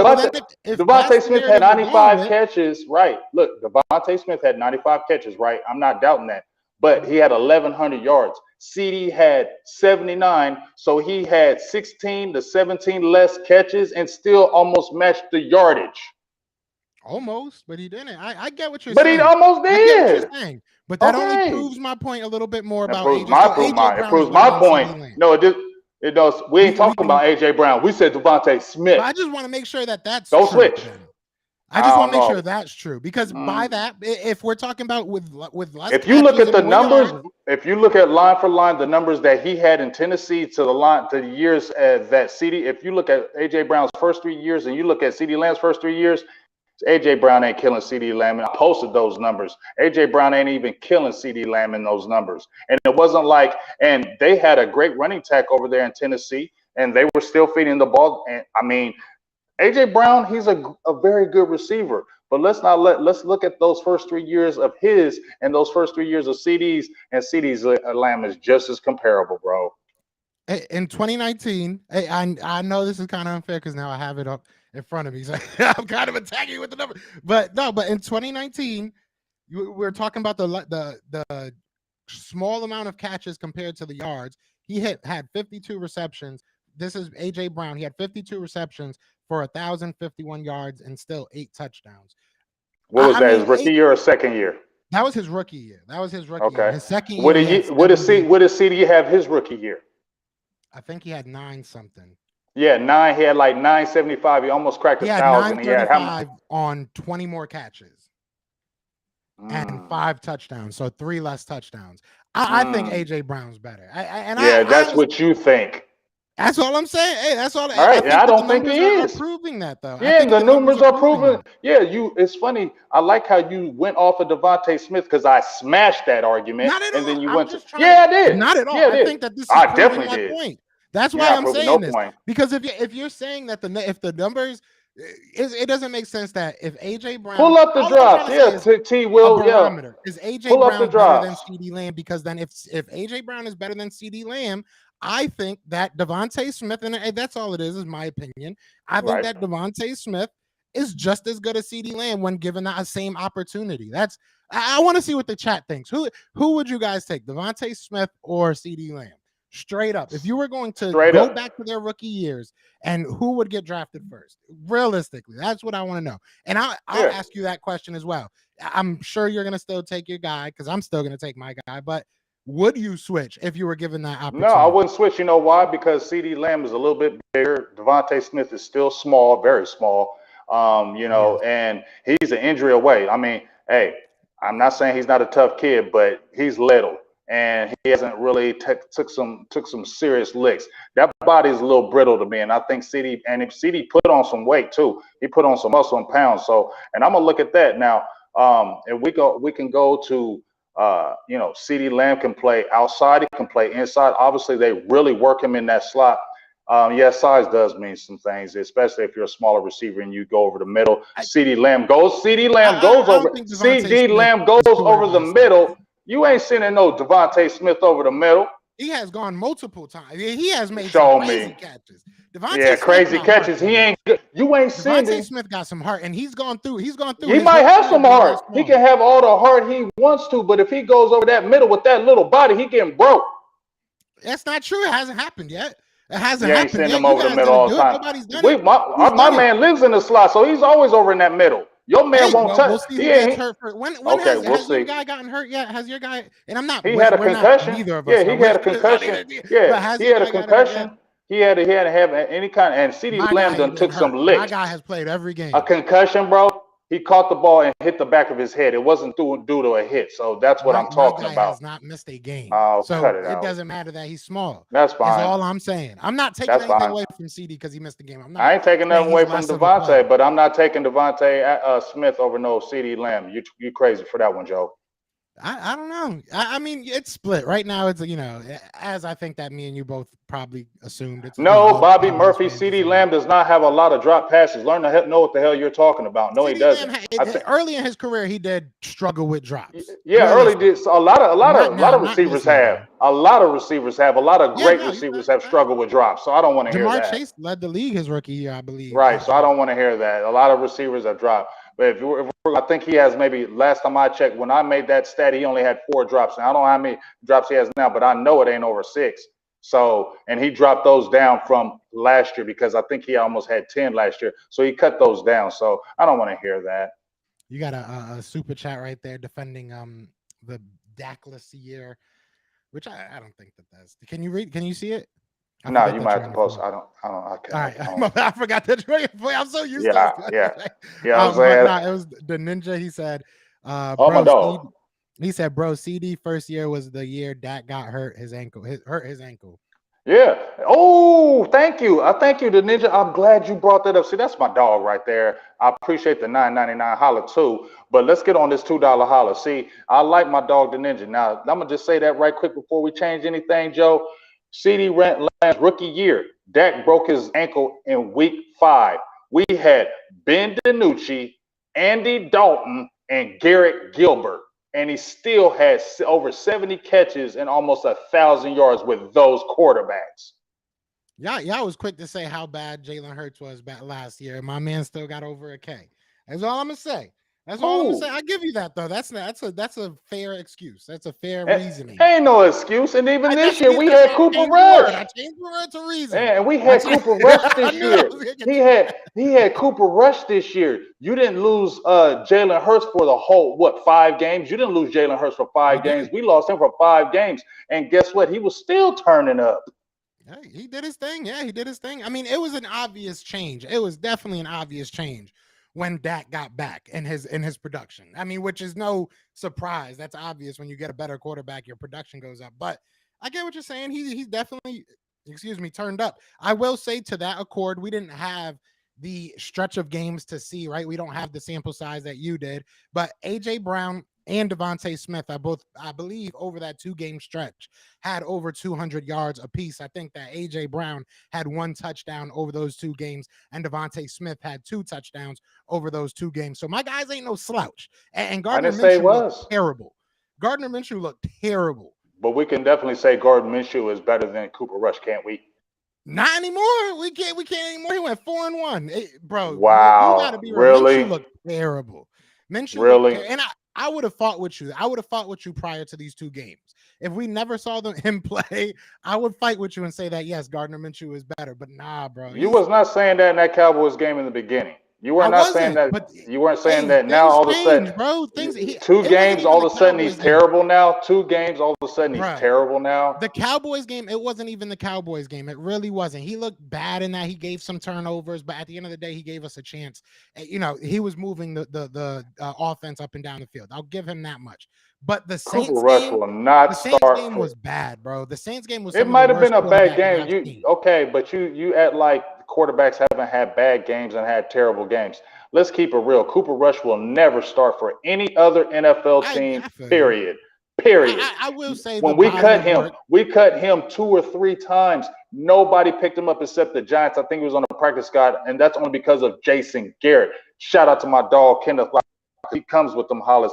[SPEAKER 2] Devontae Smith had 95 catches, right? Look, Devontae Smith had 95 catches, right? I'm not doubting that. But he had 1,100 yards. CeeDee had 79, so he had 16 to 17 less catches and still almost matched the yardage.
[SPEAKER 1] Almost, but he didn't. I get what you're
[SPEAKER 2] saying. But he almost did.
[SPEAKER 1] I get what you're saying. But that only proves my point a little bit more about AJ.
[SPEAKER 2] It proves my point. No, it does. We ain't talking about AJ Brown. We said Devontae Smith.
[SPEAKER 1] I just want to make sure that's
[SPEAKER 2] don't
[SPEAKER 1] true.
[SPEAKER 2] Switch.
[SPEAKER 1] I just want to make sure that's true because by that, if we're talking about with less,
[SPEAKER 2] if you look at the numbers, if you look at line for line, the numbers that he had in Tennessee to the years that CeeDee, if you look at AJ Brown's first 3 years and you look at CeeDee Lamb's first 3 years, AJ Brown ain't killing CeeDee Lamb. And I posted those numbers. AJ Brown ain't even killing CeeDee Lamb in those numbers. And it wasn't like, and they had a great running tack over there in Tennessee, and they were still feeding the ball. And I mean, AJ Brown, he's a very good receiver. But let's look at those first 3 years of his and those first 3 years of CeeDee's, and CeeDee's Lamb is just as comparable, bro.
[SPEAKER 1] In 2019, I know this is kind of unfair because now I have it up in front of me. So I'm kind of attacking you with the number. But in 2019, we're talking about the small amount of catches compared to the yards. He had 52 receptions. This is AJ Brown. He had 52 receptions for 1,051 yards and still 8 touchdowns.
[SPEAKER 2] What was that? His rookie year or second year?
[SPEAKER 1] That was his rookie year.
[SPEAKER 2] Okay.
[SPEAKER 1] His second year.
[SPEAKER 2] What does CeeDee have his rookie year?
[SPEAKER 1] I think he had 9 something.
[SPEAKER 2] Yeah, 9. He had like 975. He almost cracked 1,000. He had how many?
[SPEAKER 1] On 20 more catches and 5 touchdowns. So 3 less touchdowns. I think AJ Brown's better.
[SPEAKER 2] That's what you think.
[SPEAKER 1] That's all I'm saying. Hey, that's all.
[SPEAKER 2] All right, I don't think he is
[SPEAKER 1] proving that though.
[SPEAKER 2] Yeah, the numbers are proving. Yeah, it's funny. I like how you went off of Devontae Smith because I smashed that argument,
[SPEAKER 1] not at all.
[SPEAKER 2] Then you
[SPEAKER 1] I
[SPEAKER 2] did.
[SPEAKER 1] Not at all.
[SPEAKER 2] Yeah,
[SPEAKER 1] I think that this is proving my point. That's why I'm saying this.
[SPEAKER 2] Point.
[SPEAKER 1] Because if you're saying that if the numbers, It doesn't make sense that if AJ Brown,
[SPEAKER 2] Pull up the
[SPEAKER 1] all I'm trying
[SPEAKER 2] drops.
[SPEAKER 1] to say
[SPEAKER 2] Yeah,
[SPEAKER 1] is
[SPEAKER 2] T
[SPEAKER 1] a
[SPEAKER 2] will. Yeah,
[SPEAKER 1] barometer. Is AJ
[SPEAKER 2] pull up the
[SPEAKER 1] Brown better than
[SPEAKER 2] drops.
[SPEAKER 1] CeeDee Lamb? Because then if AJ Brown is better than CeeDee Lamb, I think that Devontae Smith, and that's all it is my opinion. I think
[SPEAKER 2] Right.
[SPEAKER 1] that Devontae Smith is just as good as CeeDee Lamb when given that same opportunity. I want to see what the chat thinks. Who would you guys take, Devontae Smith or CeeDee Lamb? Straight up, if you were going to
[SPEAKER 2] Straight
[SPEAKER 1] go
[SPEAKER 2] up.
[SPEAKER 1] back to their rookie years, and who would get drafted first? Realistically, that's what I want to know. And I'll
[SPEAKER 2] Yeah.
[SPEAKER 1] ask you that question as well. I'm sure you're going to still take your guy because I'm still going to take my guy. But would you switch if you were given that
[SPEAKER 2] No, I
[SPEAKER 1] opportunity?
[SPEAKER 2] wouldn't switch. You know why? Because CeeDee Lamb is a little bit bigger. Devontae Smith is still small, very small.
[SPEAKER 1] Yes.
[SPEAKER 2] And he's an injury away. I mean, hey, I'm not saying he's not a tough kid, but he's little and he hasn't really took some serious licks. That body's a little brittle to me, and I think if CD put on some weight too. He put on some muscle and pounds. So, and I'm gonna look at that now. If we can go to CeeDee Lamb can play outside, he can play inside. Obviously, they really work him in that slot. Yes, size does mean some things, especially if you're a smaller receiver and you go over the middle. CeeDee Lamb goes
[SPEAKER 1] I don't
[SPEAKER 2] over.
[SPEAKER 1] think Devontae
[SPEAKER 2] CeeDee
[SPEAKER 1] Smith
[SPEAKER 2] Lamb goes
[SPEAKER 1] is too worried
[SPEAKER 2] over
[SPEAKER 1] about
[SPEAKER 2] the
[SPEAKER 1] his size.
[SPEAKER 2] middle. You ain't sending no Devontae Smith over the middle.
[SPEAKER 1] He has gone multiple times. He has made
[SPEAKER 2] Show
[SPEAKER 1] some crazy
[SPEAKER 2] me.
[SPEAKER 1] catches. Devontae
[SPEAKER 2] Yeah,
[SPEAKER 1] Smith
[SPEAKER 2] crazy
[SPEAKER 1] got heart,
[SPEAKER 2] catches. He
[SPEAKER 1] baby.
[SPEAKER 2] ain't good. You ain't
[SPEAKER 1] Devontae
[SPEAKER 2] sending.
[SPEAKER 1] Smith got some heart, and he's gone through
[SPEAKER 2] He
[SPEAKER 1] his
[SPEAKER 2] might
[SPEAKER 1] whole
[SPEAKER 2] have
[SPEAKER 1] career
[SPEAKER 2] some
[SPEAKER 1] being this
[SPEAKER 2] heart. He
[SPEAKER 1] small.
[SPEAKER 2] can have all the heart he wants to, but if he goes over that middle with that little body, he getting broke.
[SPEAKER 1] That's not true. It hasn't happened yet. It hasn't
[SPEAKER 2] You ain't
[SPEAKER 1] happened
[SPEAKER 2] sending
[SPEAKER 1] yet.
[SPEAKER 2] him
[SPEAKER 1] You
[SPEAKER 2] over the
[SPEAKER 1] guys
[SPEAKER 2] middle
[SPEAKER 1] didn't
[SPEAKER 2] all the
[SPEAKER 1] do it.
[SPEAKER 2] time.
[SPEAKER 1] Nobody's done it.
[SPEAKER 2] My
[SPEAKER 1] Who's done it?
[SPEAKER 2] man lives in the slot, so he's always over in that middle. Your man
[SPEAKER 1] Hey,
[SPEAKER 2] won't
[SPEAKER 1] well,
[SPEAKER 2] touch.
[SPEAKER 1] we'll see who gets hurt first. When
[SPEAKER 2] Okay,
[SPEAKER 1] has
[SPEAKER 2] we'll
[SPEAKER 1] your
[SPEAKER 2] see.
[SPEAKER 1] guy gotten hurt yet? Has your guy? And I'm not
[SPEAKER 2] He had
[SPEAKER 1] wish.
[SPEAKER 2] a
[SPEAKER 1] We're not.
[SPEAKER 2] concussion.
[SPEAKER 1] Neither of
[SPEAKER 2] Yeah,
[SPEAKER 1] us
[SPEAKER 2] he
[SPEAKER 1] are
[SPEAKER 2] had a
[SPEAKER 1] wishing this on
[SPEAKER 2] concussion.
[SPEAKER 1] either.
[SPEAKER 2] Yeah,
[SPEAKER 1] But has
[SPEAKER 2] he
[SPEAKER 1] your
[SPEAKER 2] had a
[SPEAKER 1] guy gotten hurt yet?
[SPEAKER 2] concussion. He had to have any kind. And CeeDee
[SPEAKER 1] My
[SPEAKER 2] Lamb
[SPEAKER 1] guy
[SPEAKER 2] done
[SPEAKER 1] ain't been
[SPEAKER 2] took some
[SPEAKER 1] hurt. My
[SPEAKER 2] licks.
[SPEAKER 1] guy has played every
[SPEAKER 2] A
[SPEAKER 1] game.
[SPEAKER 2] concussion, bro. He caught the ball and hit the back of his head. It wasn't due to a hit. So that's what I'm
[SPEAKER 1] My
[SPEAKER 2] talking
[SPEAKER 1] guy
[SPEAKER 2] about.
[SPEAKER 1] has not missed a game,
[SPEAKER 2] Oh, cut
[SPEAKER 1] so
[SPEAKER 2] it
[SPEAKER 1] it
[SPEAKER 2] out.
[SPEAKER 1] doesn't matter that he's small.
[SPEAKER 2] That's
[SPEAKER 1] Is
[SPEAKER 2] fine.
[SPEAKER 1] all I'm saying. I'm not taking
[SPEAKER 2] That's
[SPEAKER 1] anything
[SPEAKER 2] fine.
[SPEAKER 1] away from CD because he missed the game. I'm
[SPEAKER 2] I
[SPEAKER 1] not
[SPEAKER 2] ain't taking
[SPEAKER 1] saying
[SPEAKER 2] nothing
[SPEAKER 1] he's
[SPEAKER 2] away from
[SPEAKER 1] less of a player.
[SPEAKER 2] Devontae, but I'm not taking Devontae Smith over no CeeDee Lamb. You crazy for that one, Joe.
[SPEAKER 1] I don't know. I mean, it's split right now. It's as I think that me and you both probably assumed. It's
[SPEAKER 2] No,
[SPEAKER 1] all
[SPEAKER 2] Bobby
[SPEAKER 1] Cowboys
[SPEAKER 2] Murphy,
[SPEAKER 1] fans
[SPEAKER 2] CeeDee
[SPEAKER 1] assumed.
[SPEAKER 2] Lamb does not have a lot of drop passes. Learn to know what the hell you're talking about. No, he
[SPEAKER 1] CD Lamb
[SPEAKER 2] doesn't. I think
[SPEAKER 1] early in his career he did struggle with drops.
[SPEAKER 2] yeah, early
[SPEAKER 1] Realistic,
[SPEAKER 2] did a lot
[SPEAKER 1] not now,
[SPEAKER 2] of
[SPEAKER 1] not
[SPEAKER 2] receivers
[SPEAKER 1] this year
[SPEAKER 2] have.
[SPEAKER 1] though.
[SPEAKER 2] A lot of receivers have. A lot of
[SPEAKER 1] Yeah,
[SPEAKER 2] great
[SPEAKER 1] no, you're
[SPEAKER 2] receivers
[SPEAKER 1] right.
[SPEAKER 2] have struggled with drops. So I don't want to hear
[SPEAKER 1] Jamar
[SPEAKER 2] that.
[SPEAKER 1] Chase led the league his rookie year, I believe.
[SPEAKER 2] Right. So I don't want to hear that. A lot of receivers have dropped. But I think he has maybe last time I checked, when I made that stat, he only had 4 drops. And I don't know how many drops he has now, but I know it ain't over 6. So, and he dropped those down from last year because I think he almost had 10 last year. So he cut those down. So I don't want to hear that.
[SPEAKER 1] You got a super chat right there defending the Dackless year, which I don't think that's. Can you read? Can you see it? I
[SPEAKER 2] No,
[SPEAKER 1] forgot
[SPEAKER 2] you
[SPEAKER 1] that
[SPEAKER 2] might
[SPEAKER 1] you're
[SPEAKER 2] have
[SPEAKER 1] on
[SPEAKER 2] to
[SPEAKER 1] your
[SPEAKER 2] post.
[SPEAKER 1] phone.
[SPEAKER 2] I can't.
[SPEAKER 1] All right, I forgot that you're on your phone. I'm so used to
[SPEAKER 2] Yeah,
[SPEAKER 1] us.
[SPEAKER 2] yeah. Yeah, I'm
[SPEAKER 1] But
[SPEAKER 2] saying.
[SPEAKER 1] no, it was the ninja. He said,
[SPEAKER 2] Oh, my
[SPEAKER 1] bro,
[SPEAKER 2] dog.
[SPEAKER 1] he said, bro, CD first year was the year Dak got hurt his ankle. Hurt his ankle.
[SPEAKER 2] Yeah. Oh, thank you. I thank you, the ninja. I'm glad you brought that up. See, that's my dog right there. I appreciate the $9.99 holler too. But let's get on this $2 holler. See, I like my dog, the ninja. Now, I'm gonna just say that right quick before we change anything, Joe. CD Lamb's rookie year, Dak broke his ankle in week 5. We had Ben DiNucci, Andy Dalton, and Garrett Gilbert, and he still had over 70 catches and almost 1,000 yards with those quarterbacks.
[SPEAKER 1] Y'all was quick to say how bad Jalen Hurts was back last year. My man still got over a K. That's all I'm gonna say. That's all I'm gonna say.
[SPEAKER 2] Who?
[SPEAKER 1] I give you that though. That's a fair excuse. That's a fair reasoning.
[SPEAKER 2] Ain't no excuse. And even this
[SPEAKER 1] That's
[SPEAKER 2] year, we
[SPEAKER 1] that's
[SPEAKER 2] had
[SPEAKER 1] why I
[SPEAKER 2] Cooper
[SPEAKER 1] changed the word. I
[SPEAKER 2] Rush.
[SPEAKER 1] changed the word to reason.
[SPEAKER 2] And we had Cooper Rush
[SPEAKER 1] I
[SPEAKER 2] this
[SPEAKER 1] knew that
[SPEAKER 2] year.
[SPEAKER 1] was gonna get
[SPEAKER 2] He
[SPEAKER 1] you.
[SPEAKER 2] had Cooper Rush this year. You didn't lose Jalen Hurts for the whole 5 games. You didn't lose Jalen Hurts for
[SPEAKER 1] We
[SPEAKER 2] 5 games.
[SPEAKER 1] did.
[SPEAKER 2] We lost him for 5 games. And guess what? He was still turning up.
[SPEAKER 1] Hey, he did his thing. Yeah, he did his thing. I mean, it was an obvious change. It was definitely an obvious change when Dak got back in his production. I mean, which is no surprise. That's obvious when you get a better quarterback, your production goes up. But I get what you're saying. He's definitely, turned up. I will say to that accord, we didn't have the stretch of games to see, right? We don't have the sample size that you did. But AJ Brown and Devontae Smith, I believe, over that 2-game stretch, had over 200 yards apiece. I think that A.J. Brown had 1 touchdown over those 2 games, and Devontae Smith had 2 touchdowns over those 2 games. So my guys ain't no slouch. And
[SPEAKER 2] I
[SPEAKER 1] Gardner
[SPEAKER 2] didn't say it
[SPEAKER 1] Minshew looked
[SPEAKER 2] was.
[SPEAKER 1] terrible. Gardner Minshew looked terrible.
[SPEAKER 2] But we can definitely say Gardner Minshew is better than Cooper Rush, can't we?
[SPEAKER 1] Not anymore. We can't anymore. He went 4-1. Bro,
[SPEAKER 2] Wow.
[SPEAKER 1] you gotta be real.
[SPEAKER 2] Really?
[SPEAKER 1] Minshew looked terrible. Minshew
[SPEAKER 2] Really?
[SPEAKER 1] looked and I would have fought with you. I would have fought with you prior to these 2 games. If we never saw him play, I would fight with you and say that yes, Gardner Minshew is better. But nah, bro.
[SPEAKER 2] You was not saying that in that Cowboys game in the beginning. You were not saying that.
[SPEAKER 1] But
[SPEAKER 2] you weren't saying that now all of a sudden,
[SPEAKER 1] bro.
[SPEAKER 2] 2 games, all of a sudden he's terrible now. 2 games, all of a sudden he's terrible now.
[SPEAKER 1] The Cowboys game, it wasn't even the Cowboys game. It really wasn't. He looked bad in that. He gave some turnovers, but at the end of the day, he gave us a chance. You know, he was moving the offense up and down the field. I'll give him that much. But the Saints
[SPEAKER 2] Cooper Rush
[SPEAKER 1] game,
[SPEAKER 2] will not
[SPEAKER 1] the Saints
[SPEAKER 2] start.
[SPEAKER 1] game was bad, bro. The Saints game was.
[SPEAKER 2] It might have been a bad game. But you act like quarterbacks haven't had bad games and had terrible games. Let's keep it real. Cooper Rush will never start for any other NFL team. Period.
[SPEAKER 1] I will say
[SPEAKER 2] when we cut him 2 or 3 times. Nobody picked him up except the Giants. I think he was on the practice squad, and that's only because of Jason Garrett. Shout out to my dog Kenneth. He comes with them hollers.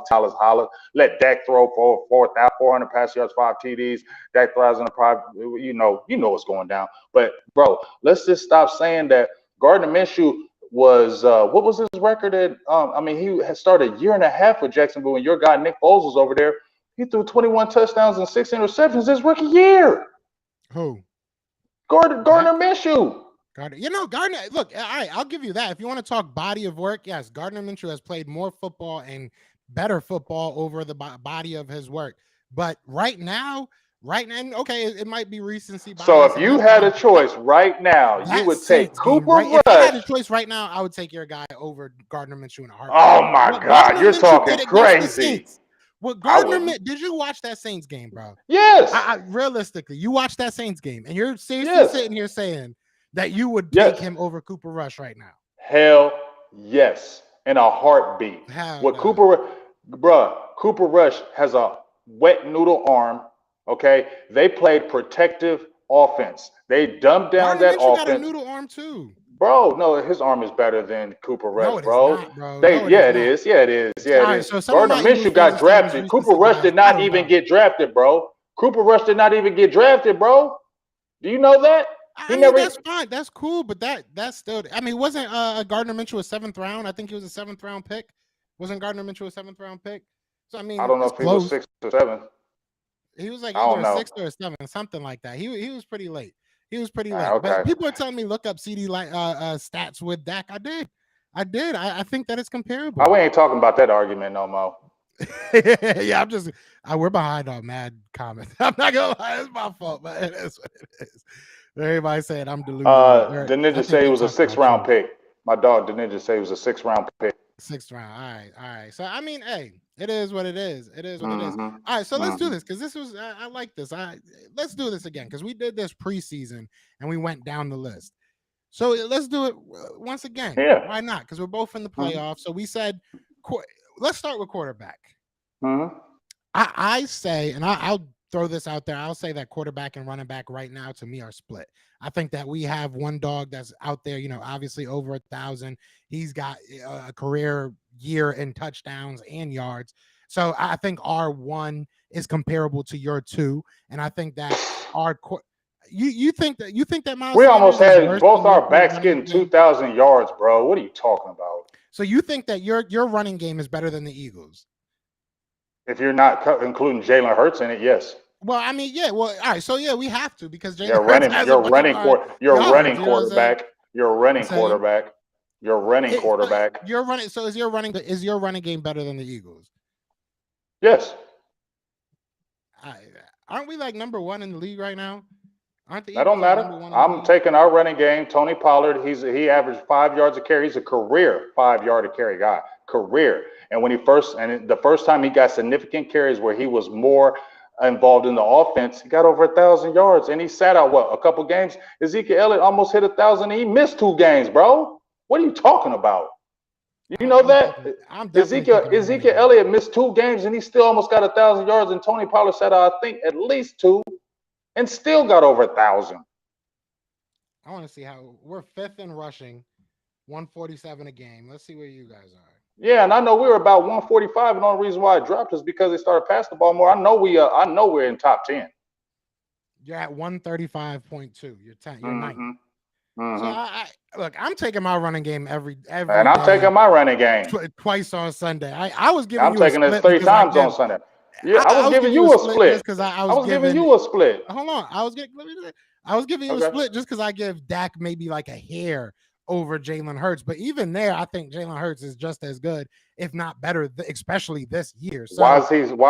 [SPEAKER 2] Let Dak throw for 400 pass yards, 5 TDs. Dak throws in the private. You know what's going down. But bro, let's just stop saying that Gardner Minshew was what was his record at? I mean, he had started a year and a half with Jacksonville when your guy Nick Foles was over there. He threw 21 touchdowns and 6 interceptions his rookie year.
[SPEAKER 1] Who?
[SPEAKER 2] Gardner Minshew.
[SPEAKER 1] Gardner, look, all right, I'll give you that. If you want to talk body of work, yes, Gardner Minshew has played more football and better football over the body of his work. But right now, okay, it might be recency bias.
[SPEAKER 2] So if you had a choice right now, you would take Cooper Rush.
[SPEAKER 1] If I had a choice right now, I would take your guy over Gardner Minshew in a heartbeat.
[SPEAKER 2] Oh my God, you're talking crazy.
[SPEAKER 1] Well, did you watch that Saints game, bro?
[SPEAKER 2] Yes.
[SPEAKER 1] Realistically, you watched that Saints game, and you're seriously sitting here saying that you would take him over Cooper Rush right now?
[SPEAKER 2] Hell yes, in a heartbeat. Cooper Rush has a wet noodle arm. Okay, they played protective offense. They dumbed down that offense. Got a
[SPEAKER 1] noodle arm too.
[SPEAKER 2] Bro, no, his arm is better than Cooper Rush,
[SPEAKER 1] no,
[SPEAKER 2] bro.
[SPEAKER 1] Not, bro.
[SPEAKER 2] It is. Gardner Minshew got drafted. Cooper Rush did not even get drafted, bro. Cooper Rush did not even get drafted, bro. Do you know that?
[SPEAKER 1] That's fine. That's cool, but that's still. I mean, wasn't Gardner Minshew a 7th round? I think he was a 7th round pick. Wasn't Gardner Minshew a 7th round pick? So I mean,
[SPEAKER 2] I don't know if he was 6 or 7.
[SPEAKER 1] He was like either a 6 or a 7, something like that. He was pretty late.
[SPEAKER 2] Okay.
[SPEAKER 1] But people are telling me look up CeeDee stats with Dak. I did. I think that it's comparable.
[SPEAKER 2] We ain't talking about that argument no more.
[SPEAKER 1] Yeah, we're behind on mad comments. I'm not gonna lie, it's my fault, but it is what it is. Everybody said I'm delusional.
[SPEAKER 2] The ninja say he was a 6th round pick. My dog, the ninja say he was a 6th round pick.
[SPEAKER 1] 6th round. All right. So I mean, hey, it is what it is. It is what it is. All right, so let's do this because this was I like this. Let's do this again because we did this preseason and we went down the list. So let's do it once again.
[SPEAKER 2] Yeah.
[SPEAKER 1] Why not? Because we're both in the playoffs. So we said, let's start with quarterback. I say, and I'll throw this out there. I'll say that quarterback and running back right now to me are split. I think that we have one dog that's out there, obviously over 1,000. He's got a career year in touchdowns and yards. So I think our 1 is comparable to your 2, and I think that our you think that Miles
[SPEAKER 2] we almost had both our backs getting 2,000 yards, bro. What are you talking about?
[SPEAKER 1] So you think that your running game is better than the Eagles?
[SPEAKER 2] If you're not including Jalen Hurts in it, yes.
[SPEAKER 1] Well, I mean, yeah. Well, all right. So yeah, we have to because Jalen
[SPEAKER 2] You're a running quarterback.
[SPEAKER 1] So is your running game better than the Eagles?
[SPEAKER 2] Yes.
[SPEAKER 1] Aren't we like number 1 in the league right now? Aren't the Eagles
[SPEAKER 2] that don't matter. I'm taking our running game. Tony Pollard, he averaged 5 yards a carry. He's a career 5-yard a carry guy. Career. And the first time he got significant carries where he was more involved in the offense, he got over 1,000 yards and he sat out a couple games. Ezekiel Elliott almost hit 1,000 and he missed 2 games, bro. What are you talking about? You know
[SPEAKER 1] I'm
[SPEAKER 2] that
[SPEAKER 1] thinking. I'm definitely thinking I'm running
[SPEAKER 2] Ezekiel
[SPEAKER 1] game.
[SPEAKER 2] Elliott missed 2 games and he still almost got 1,000 yards, and Tony Pollard said I think at least 2, and still got over 1,000.
[SPEAKER 1] I want to see how we're fifth in rushing, 147 a game. Let's see where you guys are.
[SPEAKER 2] Yeah, and I know we were about 145, and the only reason why I dropped is because they started passing the ball more. I know we're in top 10.
[SPEAKER 1] You're at 135.2. You're 10. You're ninth.
[SPEAKER 2] Mm-hmm.
[SPEAKER 1] So
[SPEAKER 2] Mm-hmm.
[SPEAKER 1] I look. I'm taking my running game every
[SPEAKER 2] And I'm
[SPEAKER 1] day,
[SPEAKER 2] taking my running game.
[SPEAKER 1] twice on Sunday. I was giving
[SPEAKER 2] I'm
[SPEAKER 1] you a
[SPEAKER 2] taking it
[SPEAKER 1] split
[SPEAKER 2] 3
[SPEAKER 1] because I
[SPEAKER 2] times
[SPEAKER 1] give.
[SPEAKER 2] on Sunday. Yeah, I
[SPEAKER 1] I
[SPEAKER 2] was
[SPEAKER 1] was
[SPEAKER 2] giving
[SPEAKER 1] giving you
[SPEAKER 2] you
[SPEAKER 1] a
[SPEAKER 2] a
[SPEAKER 1] split just
[SPEAKER 2] split.
[SPEAKER 1] because I
[SPEAKER 2] I
[SPEAKER 1] was
[SPEAKER 2] was giving
[SPEAKER 1] giving.
[SPEAKER 2] you a split.
[SPEAKER 1] Hold on. I was giving you a
[SPEAKER 2] Okay.
[SPEAKER 1] split just because I give Dak maybe like a hair over Jalen Hurts. But even there, I think Jalen Hurts is just as good, if not better, especially this year. So
[SPEAKER 2] Why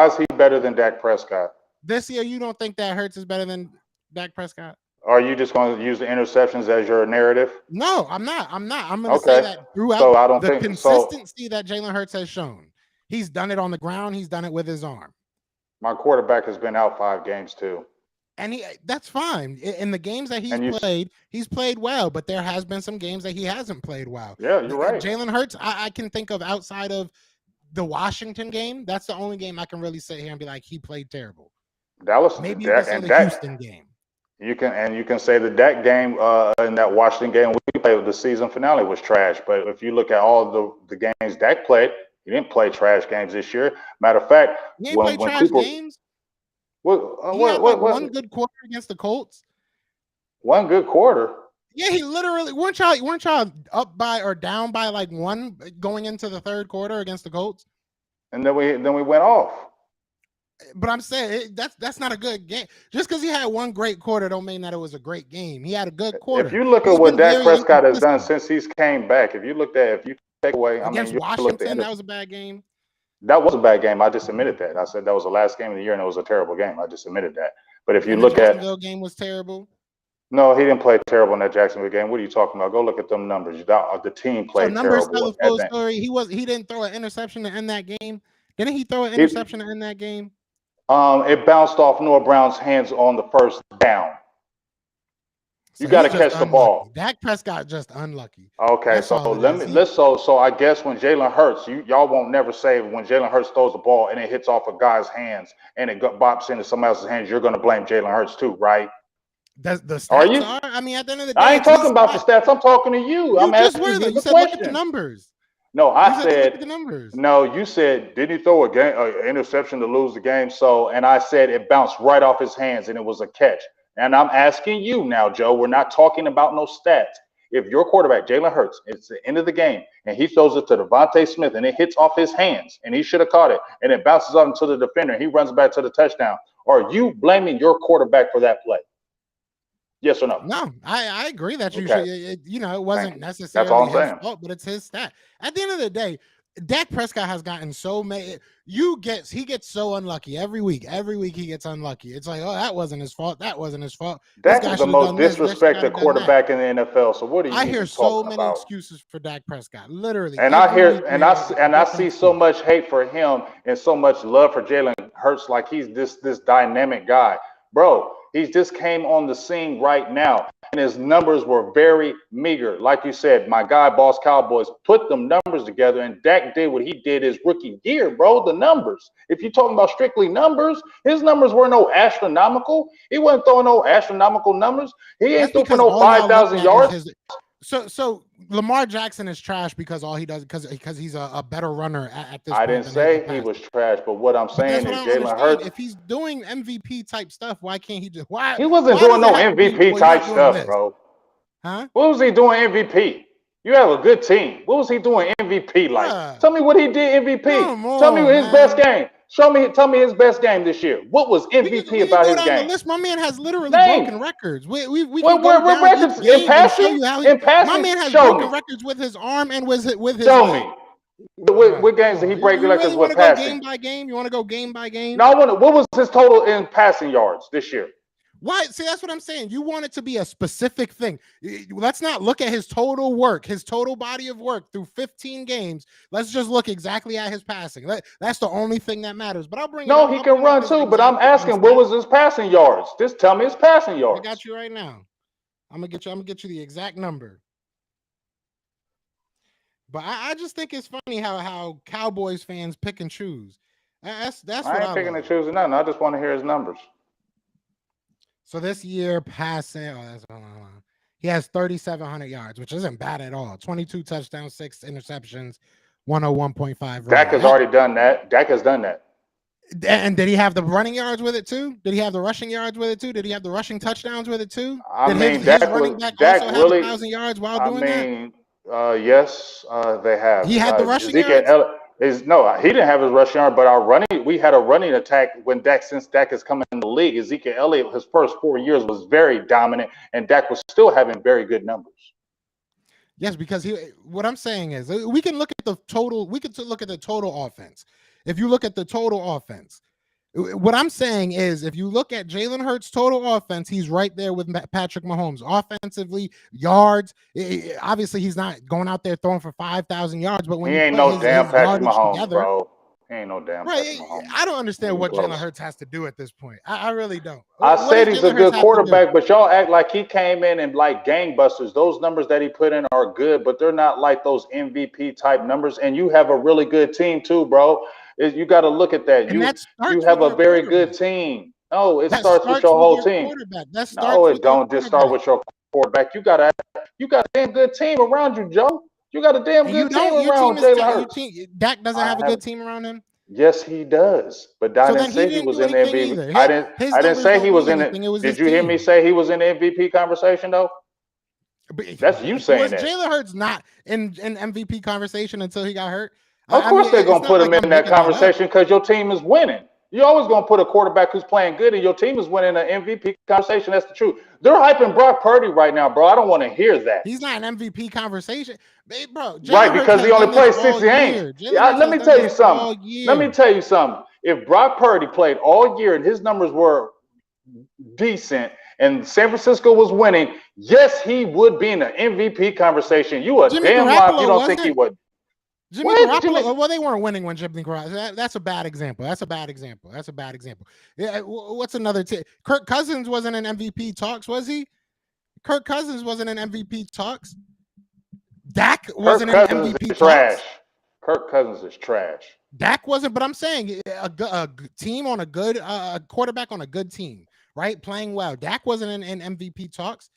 [SPEAKER 2] is he better than Dak Prescott?
[SPEAKER 1] this year, you don't think that Hurts is better than Dak Prescott?
[SPEAKER 2] Are you just going to use the interceptions as your narrative?
[SPEAKER 1] No, I'm not. I'm going to say
[SPEAKER 2] Okay.
[SPEAKER 1] that throughout
[SPEAKER 2] So I don't
[SPEAKER 1] the
[SPEAKER 2] think so.
[SPEAKER 1] consistency that Jalen Hurts has shown, he's done it on the ground. He's done it with his arm.
[SPEAKER 2] My quarterback has been out 5 games too.
[SPEAKER 1] And that's fine. In the games that he's played well, but there has been some games that he hasn't played well.
[SPEAKER 2] Yeah, you're right.
[SPEAKER 1] Jalen Hurts, I can think of outside of the Washington game. That's the only game I can really sit here and be like, he played terrible.
[SPEAKER 2] Dallas,
[SPEAKER 1] Maybe
[SPEAKER 2] Dak,
[SPEAKER 1] the
[SPEAKER 2] Dak,
[SPEAKER 1] Houston game.
[SPEAKER 2] You can say the Dak game in that Washington game we played, the season finale was trash. But if you look at all the games Dak played, he didn't play trash games this year. Matter of fact,
[SPEAKER 1] he ain't played trash games. He had one good quarter against the Colts.
[SPEAKER 2] One good quarter.
[SPEAKER 1] Yeah, he literally weren't y'all up by or down by like 1 going into the third quarter against the Colts,
[SPEAKER 2] and then we went off.
[SPEAKER 1] But I'm saying that's not a good game. Just because he had one great quarter don't mean that it was a great game. He had a good quarter.
[SPEAKER 2] If you look at what Dak Prescott has done since he's came back, if you take away
[SPEAKER 1] against Washington, that was a bad game.
[SPEAKER 2] That was a bad game. I just admitted that. I said that was the last game of the year and it was a terrible game. I just admitted that. But if you look at
[SPEAKER 1] the Jacksonville game was terrible.
[SPEAKER 2] No, he didn't play terrible in that Jacksonville game. What are you talking about? Go look at them numbers. The team played terrible.
[SPEAKER 1] So numbers tell the full story. He didn't throw an interception to end that game. Didn't he throw an interception to end that game?
[SPEAKER 2] It bounced off Noah Brown's hands on the first down. You got to catch the ball.
[SPEAKER 1] Dak Prescott just unlucky.
[SPEAKER 2] Okay, so so I guess when Jalen Hurts, y'all won't never say when Jalen Hurts throws the ball and it hits off a guy's hands and it bops into somebody else's hands, you're going to blame Jalen Hurts too, right?
[SPEAKER 1] The stats are? I mean, at the end of the day,
[SPEAKER 2] I ain't talking about the stats. I'm talking to you. I'm asking you the question.
[SPEAKER 1] Look at the numbers.
[SPEAKER 2] No, I said
[SPEAKER 1] look at the numbers.
[SPEAKER 2] No, you said didn't he throw an interception to lose the game? So, and I said it bounced right off his hands and it was a catch. And I'm asking you now, Joe. We're not talking about no stats. If your quarterback Jalen Hurts, it's the end of the game, and he throws it to Devontae Smith and it hits off his hands and he should have caught it and it bounces up into the defender and he runs back to the touchdown, are you blaming your quarterback for that play? Yes or no?
[SPEAKER 1] No, I agree that you should. It wasn't necessarily his fault, but it's his stat. At the end of the day, Dak Prescott has gotten so many. He gets so unlucky every week. Every week he gets unlucky. It's like, oh, that wasn't his fault. That wasn't his fault.
[SPEAKER 2] Dak is the most disrespected quarterback in the NFL. So what do you?
[SPEAKER 1] I hear so many excuses for Dak Prescott, literally.
[SPEAKER 2] And I see so much hate for him and so much love for Jalen Hurts, like he's this dynamic guy, bro. He just came on the scene right now, and his numbers were very meager. Like you said, my guy, Boss Cowboys, put them numbers together, and Dak did what he did his rookie year, bro. The numbers. If you're talking about strictly numbers, his numbers were no astronomical. He wasn't throwing no astronomical numbers. He ain't throwing no 5,000 yards.
[SPEAKER 1] So Lamar Jackson is trash because all he does because he's a better runner at this point.
[SPEAKER 2] I didn't say he was trash, but what I'm saying is Jalen Hurts.
[SPEAKER 1] If he's doing MVP type stuff, why can't he just why
[SPEAKER 2] he wasn't doing no MVP type stuff, bro?
[SPEAKER 1] Huh?
[SPEAKER 2] What was he doing MVP? You have a good team. What was he doing MVP like? Tell me what he did MVP. Tell me his best game. Tell me his best game this year. What was MVP about his game?
[SPEAKER 1] My man has literally broken records. We can
[SPEAKER 2] go down records in passing.
[SPEAKER 1] My man has broken records with his arm and with his.
[SPEAKER 2] Show me. What games did he break records with passing?
[SPEAKER 1] Game by game. You want to go game by game?
[SPEAKER 2] No, what was his total in passing yards this year?
[SPEAKER 1] Why? See, that's what I'm saying. You want it to be a specific thing. Let's not look at his total work, his total body of work through 15 games. Let's just look exactly at his passing. That's the only thing that matters. But I'll bring.
[SPEAKER 2] No, he can run too. But I'm asking, what was his passing yards? Just tell me his passing yards.
[SPEAKER 1] I got you right now. I'm gonna get you the exact number. But I just think it's funny how Cowboys fans pick and choose. That's
[SPEAKER 2] I
[SPEAKER 1] what
[SPEAKER 2] ain't
[SPEAKER 1] I
[SPEAKER 2] picking and
[SPEAKER 1] love.
[SPEAKER 2] choosing nothing. I just want to hear his numbers.
[SPEAKER 1] So this year passing, he has 3,700 yards, which isn't bad at all. 22 touchdowns, 6 interceptions, 101.5
[SPEAKER 2] Dak
[SPEAKER 1] rating.
[SPEAKER 2] has already done that. Dak has done that.
[SPEAKER 1] And did he have the running yards with it too? Did he have the rushing yards with it too? Did he have the rushing touchdowns with it too?
[SPEAKER 2] I
[SPEAKER 1] Did his
[SPEAKER 2] mean,
[SPEAKER 1] his running back
[SPEAKER 2] Dak
[SPEAKER 1] also have a
[SPEAKER 2] really.
[SPEAKER 1] 1,000 yards while
[SPEAKER 2] I
[SPEAKER 1] doing that?
[SPEAKER 2] mean, yes, they have.
[SPEAKER 1] He had the rushing
[SPEAKER 2] Ezekiel
[SPEAKER 1] yards.
[SPEAKER 2] Elliott is no, he didn't have his rushing yard, but we had a running attack when since Dak has come in the league. Ezekiel Elliott, his first 4 years was very dominant, and Dak was still having very good numbers.
[SPEAKER 1] Yes, because what I'm saying is we can look at the total. We could look at the total offense. If you look at the total offense, what I'm saying is, if you look at Jalen Hurts' total offense, he's right there with Patrick Mahomes. Offensively, yards. Obviously, he's not going out there throwing for 5,000 yards, but
[SPEAKER 2] He
[SPEAKER 1] when you
[SPEAKER 2] ain't
[SPEAKER 1] put
[SPEAKER 2] no
[SPEAKER 1] his
[SPEAKER 2] damn Patrick
[SPEAKER 1] yardage
[SPEAKER 2] Mahomes,
[SPEAKER 1] together,
[SPEAKER 2] bro. He ain't no damn Patrick
[SPEAKER 1] right?
[SPEAKER 2] Mahomes.
[SPEAKER 1] I don't understand
[SPEAKER 2] Even
[SPEAKER 1] what Jalen
[SPEAKER 2] close.
[SPEAKER 1] Hurts has to do at this point. I really don't.
[SPEAKER 2] I
[SPEAKER 1] What
[SPEAKER 2] said
[SPEAKER 1] does
[SPEAKER 2] he's a
[SPEAKER 1] Jalen Hurts
[SPEAKER 2] good
[SPEAKER 1] have to do?
[SPEAKER 2] quarterback, but y'all act like he came in and like gangbusters. Those numbers that he put in are good, but they're not like those MVP type numbers. And you have a really good team too, bro. You got to look at that.
[SPEAKER 1] And that
[SPEAKER 2] You
[SPEAKER 1] starts
[SPEAKER 2] have
[SPEAKER 1] with
[SPEAKER 2] a
[SPEAKER 1] your
[SPEAKER 2] very good
[SPEAKER 1] quarterback.
[SPEAKER 2] team. No, it
[SPEAKER 1] That
[SPEAKER 2] starts with
[SPEAKER 1] starts
[SPEAKER 2] your
[SPEAKER 1] with
[SPEAKER 2] whole
[SPEAKER 1] your
[SPEAKER 2] team.
[SPEAKER 1] quarterback. That
[SPEAKER 2] No,
[SPEAKER 1] starts
[SPEAKER 2] it
[SPEAKER 1] with your
[SPEAKER 2] don't just start
[SPEAKER 1] quarterback.
[SPEAKER 2] with your quarterback. You got a damn good team around you, Joe. You got a damn
[SPEAKER 1] And you
[SPEAKER 2] good team
[SPEAKER 1] don't. Your
[SPEAKER 2] around
[SPEAKER 1] team is
[SPEAKER 2] Jalen
[SPEAKER 1] your
[SPEAKER 2] Hurts.
[SPEAKER 1] team. Dak doesn't
[SPEAKER 2] I
[SPEAKER 1] have a
[SPEAKER 2] have
[SPEAKER 1] good team around him.
[SPEAKER 2] Yes, he does. But I
[SPEAKER 1] So
[SPEAKER 2] didn't
[SPEAKER 1] then he
[SPEAKER 2] say he
[SPEAKER 1] didn't
[SPEAKER 2] was
[SPEAKER 1] do
[SPEAKER 2] in the
[SPEAKER 1] anything
[SPEAKER 2] MVP.
[SPEAKER 1] either.
[SPEAKER 2] I
[SPEAKER 1] His
[SPEAKER 2] didn't
[SPEAKER 1] numbers
[SPEAKER 2] say he
[SPEAKER 1] don't
[SPEAKER 2] was
[SPEAKER 1] mean
[SPEAKER 2] in it.
[SPEAKER 1] anything. It was
[SPEAKER 2] Did
[SPEAKER 1] his
[SPEAKER 2] you hear me
[SPEAKER 1] team.
[SPEAKER 2] say he was in the MVP conversation though?
[SPEAKER 1] But
[SPEAKER 2] That's you saying
[SPEAKER 1] was
[SPEAKER 2] that.
[SPEAKER 1] Jalen Hurts not in MVP conversation until he got hurt?
[SPEAKER 2] Of
[SPEAKER 1] I mean,
[SPEAKER 2] course they're
[SPEAKER 1] it's
[SPEAKER 2] gonna
[SPEAKER 1] not
[SPEAKER 2] put
[SPEAKER 1] like
[SPEAKER 2] him
[SPEAKER 1] I'm
[SPEAKER 2] in that
[SPEAKER 1] making that up.
[SPEAKER 2] conversation because your team is winning. You're always gonna put a quarterback who's playing good and your team is winning an MVP conversation. That's the truth. They're hyping Brock Purdy right now, bro. I don't want to hear that.
[SPEAKER 1] He's not an MVP conversation, bro.
[SPEAKER 2] Right,
[SPEAKER 1] Jalen Hurts
[SPEAKER 2] because he
[SPEAKER 1] has
[SPEAKER 2] only
[SPEAKER 1] done this
[SPEAKER 2] played
[SPEAKER 1] all
[SPEAKER 2] 60 games.
[SPEAKER 1] year. Jalen
[SPEAKER 2] Yeah,
[SPEAKER 1] Hurts
[SPEAKER 2] let
[SPEAKER 1] has
[SPEAKER 2] me
[SPEAKER 1] done
[SPEAKER 2] tell
[SPEAKER 1] this
[SPEAKER 2] you something.
[SPEAKER 1] all
[SPEAKER 2] Let me
[SPEAKER 1] year.
[SPEAKER 2] tell you something. If Brock Purdy played all year and his numbers were decent and San Francisco was winning, yes, he would be in the MVP conversation. You a
[SPEAKER 1] Jimmy
[SPEAKER 2] damn lie if you
[SPEAKER 1] Garoppolo
[SPEAKER 2] don't think he
[SPEAKER 1] wasn't.
[SPEAKER 2] would.
[SPEAKER 1] Jimmy
[SPEAKER 2] What, Jimmy?
[SPEAKER 1] Garoppolo. Well, they weren't winning when Jimmy Garoppolo. That's a bad example. That's a bad example. That's a bad example. Yeah. What's another? Kirk Cousins wasn't in MVP talks, was he? Kirk Cousins wasn't in MVP talks. Dak
[SPEAKER 2] Kirk
[SPEAKER 1] wasn't in
[SPEAKER 2] Cousins
[SPEAKER 1] MVP
[SPEAKER 2] is trash.
[SPEAKER 1] talks.
[SPEAKER 2] Kirk Cousins is trash.
[SPEAKER 1] Dak wasn't, but I'm saying a team on a good quarterback on a good team, right? Playing well. Dak wasn't in MVP talks.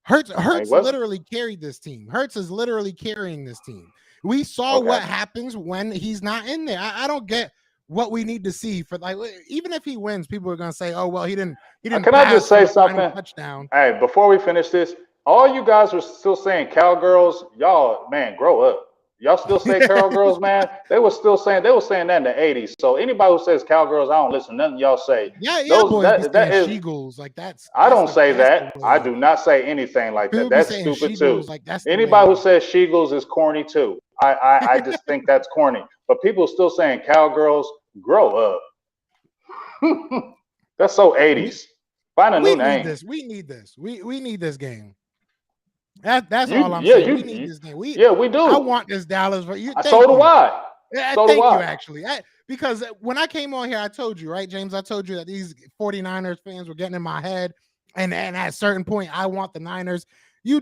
[SPEAKER 2] He
[SPEAKER 1] Hurts
[SPEAKER 2] wasn't.
[SPEAKER 1] literally carried this team. Hurts is literally carrying this team. We saw
[SPEAKER 2] Okay.
[SPEAKER 1] what happens when he's not in there. I don't get what we need to see for, like, even if he wins, people are gonna say, "Oh well, he didn't
[SPEAKER 2] Can I just
[SPEAKER 1] pass for
[SPEAKER 2] say
[SPEAKER 1] the final
[SPEAKER 2] something?
[SPEAKER 1] touchdown."
[SPEAKER 2] Hey, before we finish this, all you guys are still saying cowgirls. Y'all, man, grow up. Y'all still say cowgirls, man? They were saying that in the 80s. So anybody who says cowgirls, I don't listen to nothing y'all say.
[SPEAKER 1] Yeah,
[SPEAKER 2] Those
[SPEAKER 1] boys be
[SPEAKER 2] that
[SPEAKER 1] saying
[SPEAKER 2] is
[SPEAKER 1] she-ghouls, like
[SPEAKER 2] I don't say
[SPEAKER 1] that's the
[SPEAKER 2] that. I
[SPEAKER 1] wave.
[SPEAKER 2] do not say anything like that.
[SPEAKER 1] People be
[SPEAKER 2] That's
[SPEAKER 1] saying
[SPEAKER 2] stupid too.
[SPEAKER 1] she-ghouls, like that's the
[SPEAKER 2] Anybody who
[SPEAKER 1] wave.
[SPEAKER 2] says she-ghouls is corny too. I just think that's corny. But people still saying cowgirls, grow up. That's so
[SPEAKER 1] We
[SPEAKER 2] 80s. Find a new
[SPEAKER 1] we need
[SPEAKER 2] name.
[SPEAKER 1] this. We need this. We need this game. That's all
[SPEAKER 2] You
[SPEAKER 1] I'm
[SPEAKER 2] yeah,
[SPEAKER 1] saying. We need
[SPEAKER 2] you
[SPEAKER 1] this game.
[SPEAKER 2] yeah, we
[SPEAKER 1] I
[SPEAKER 2] do.
[SPEAKER 1] want this Dallas. But
[SPEAKER 2] So
[SPEAKER 1] thank
[SPEAKER 2] do
[SPEAKER 1] you.
[SPEAKER 2] I. So do
[SPEAKER 1] Thank you,
[SPEAKER 2] I.
[SPEAKER 1] actually. Because when I came on here, I told you, right, James? I told you that these 49ers fans were getting in my head. And at a certain point, I want the Niners. You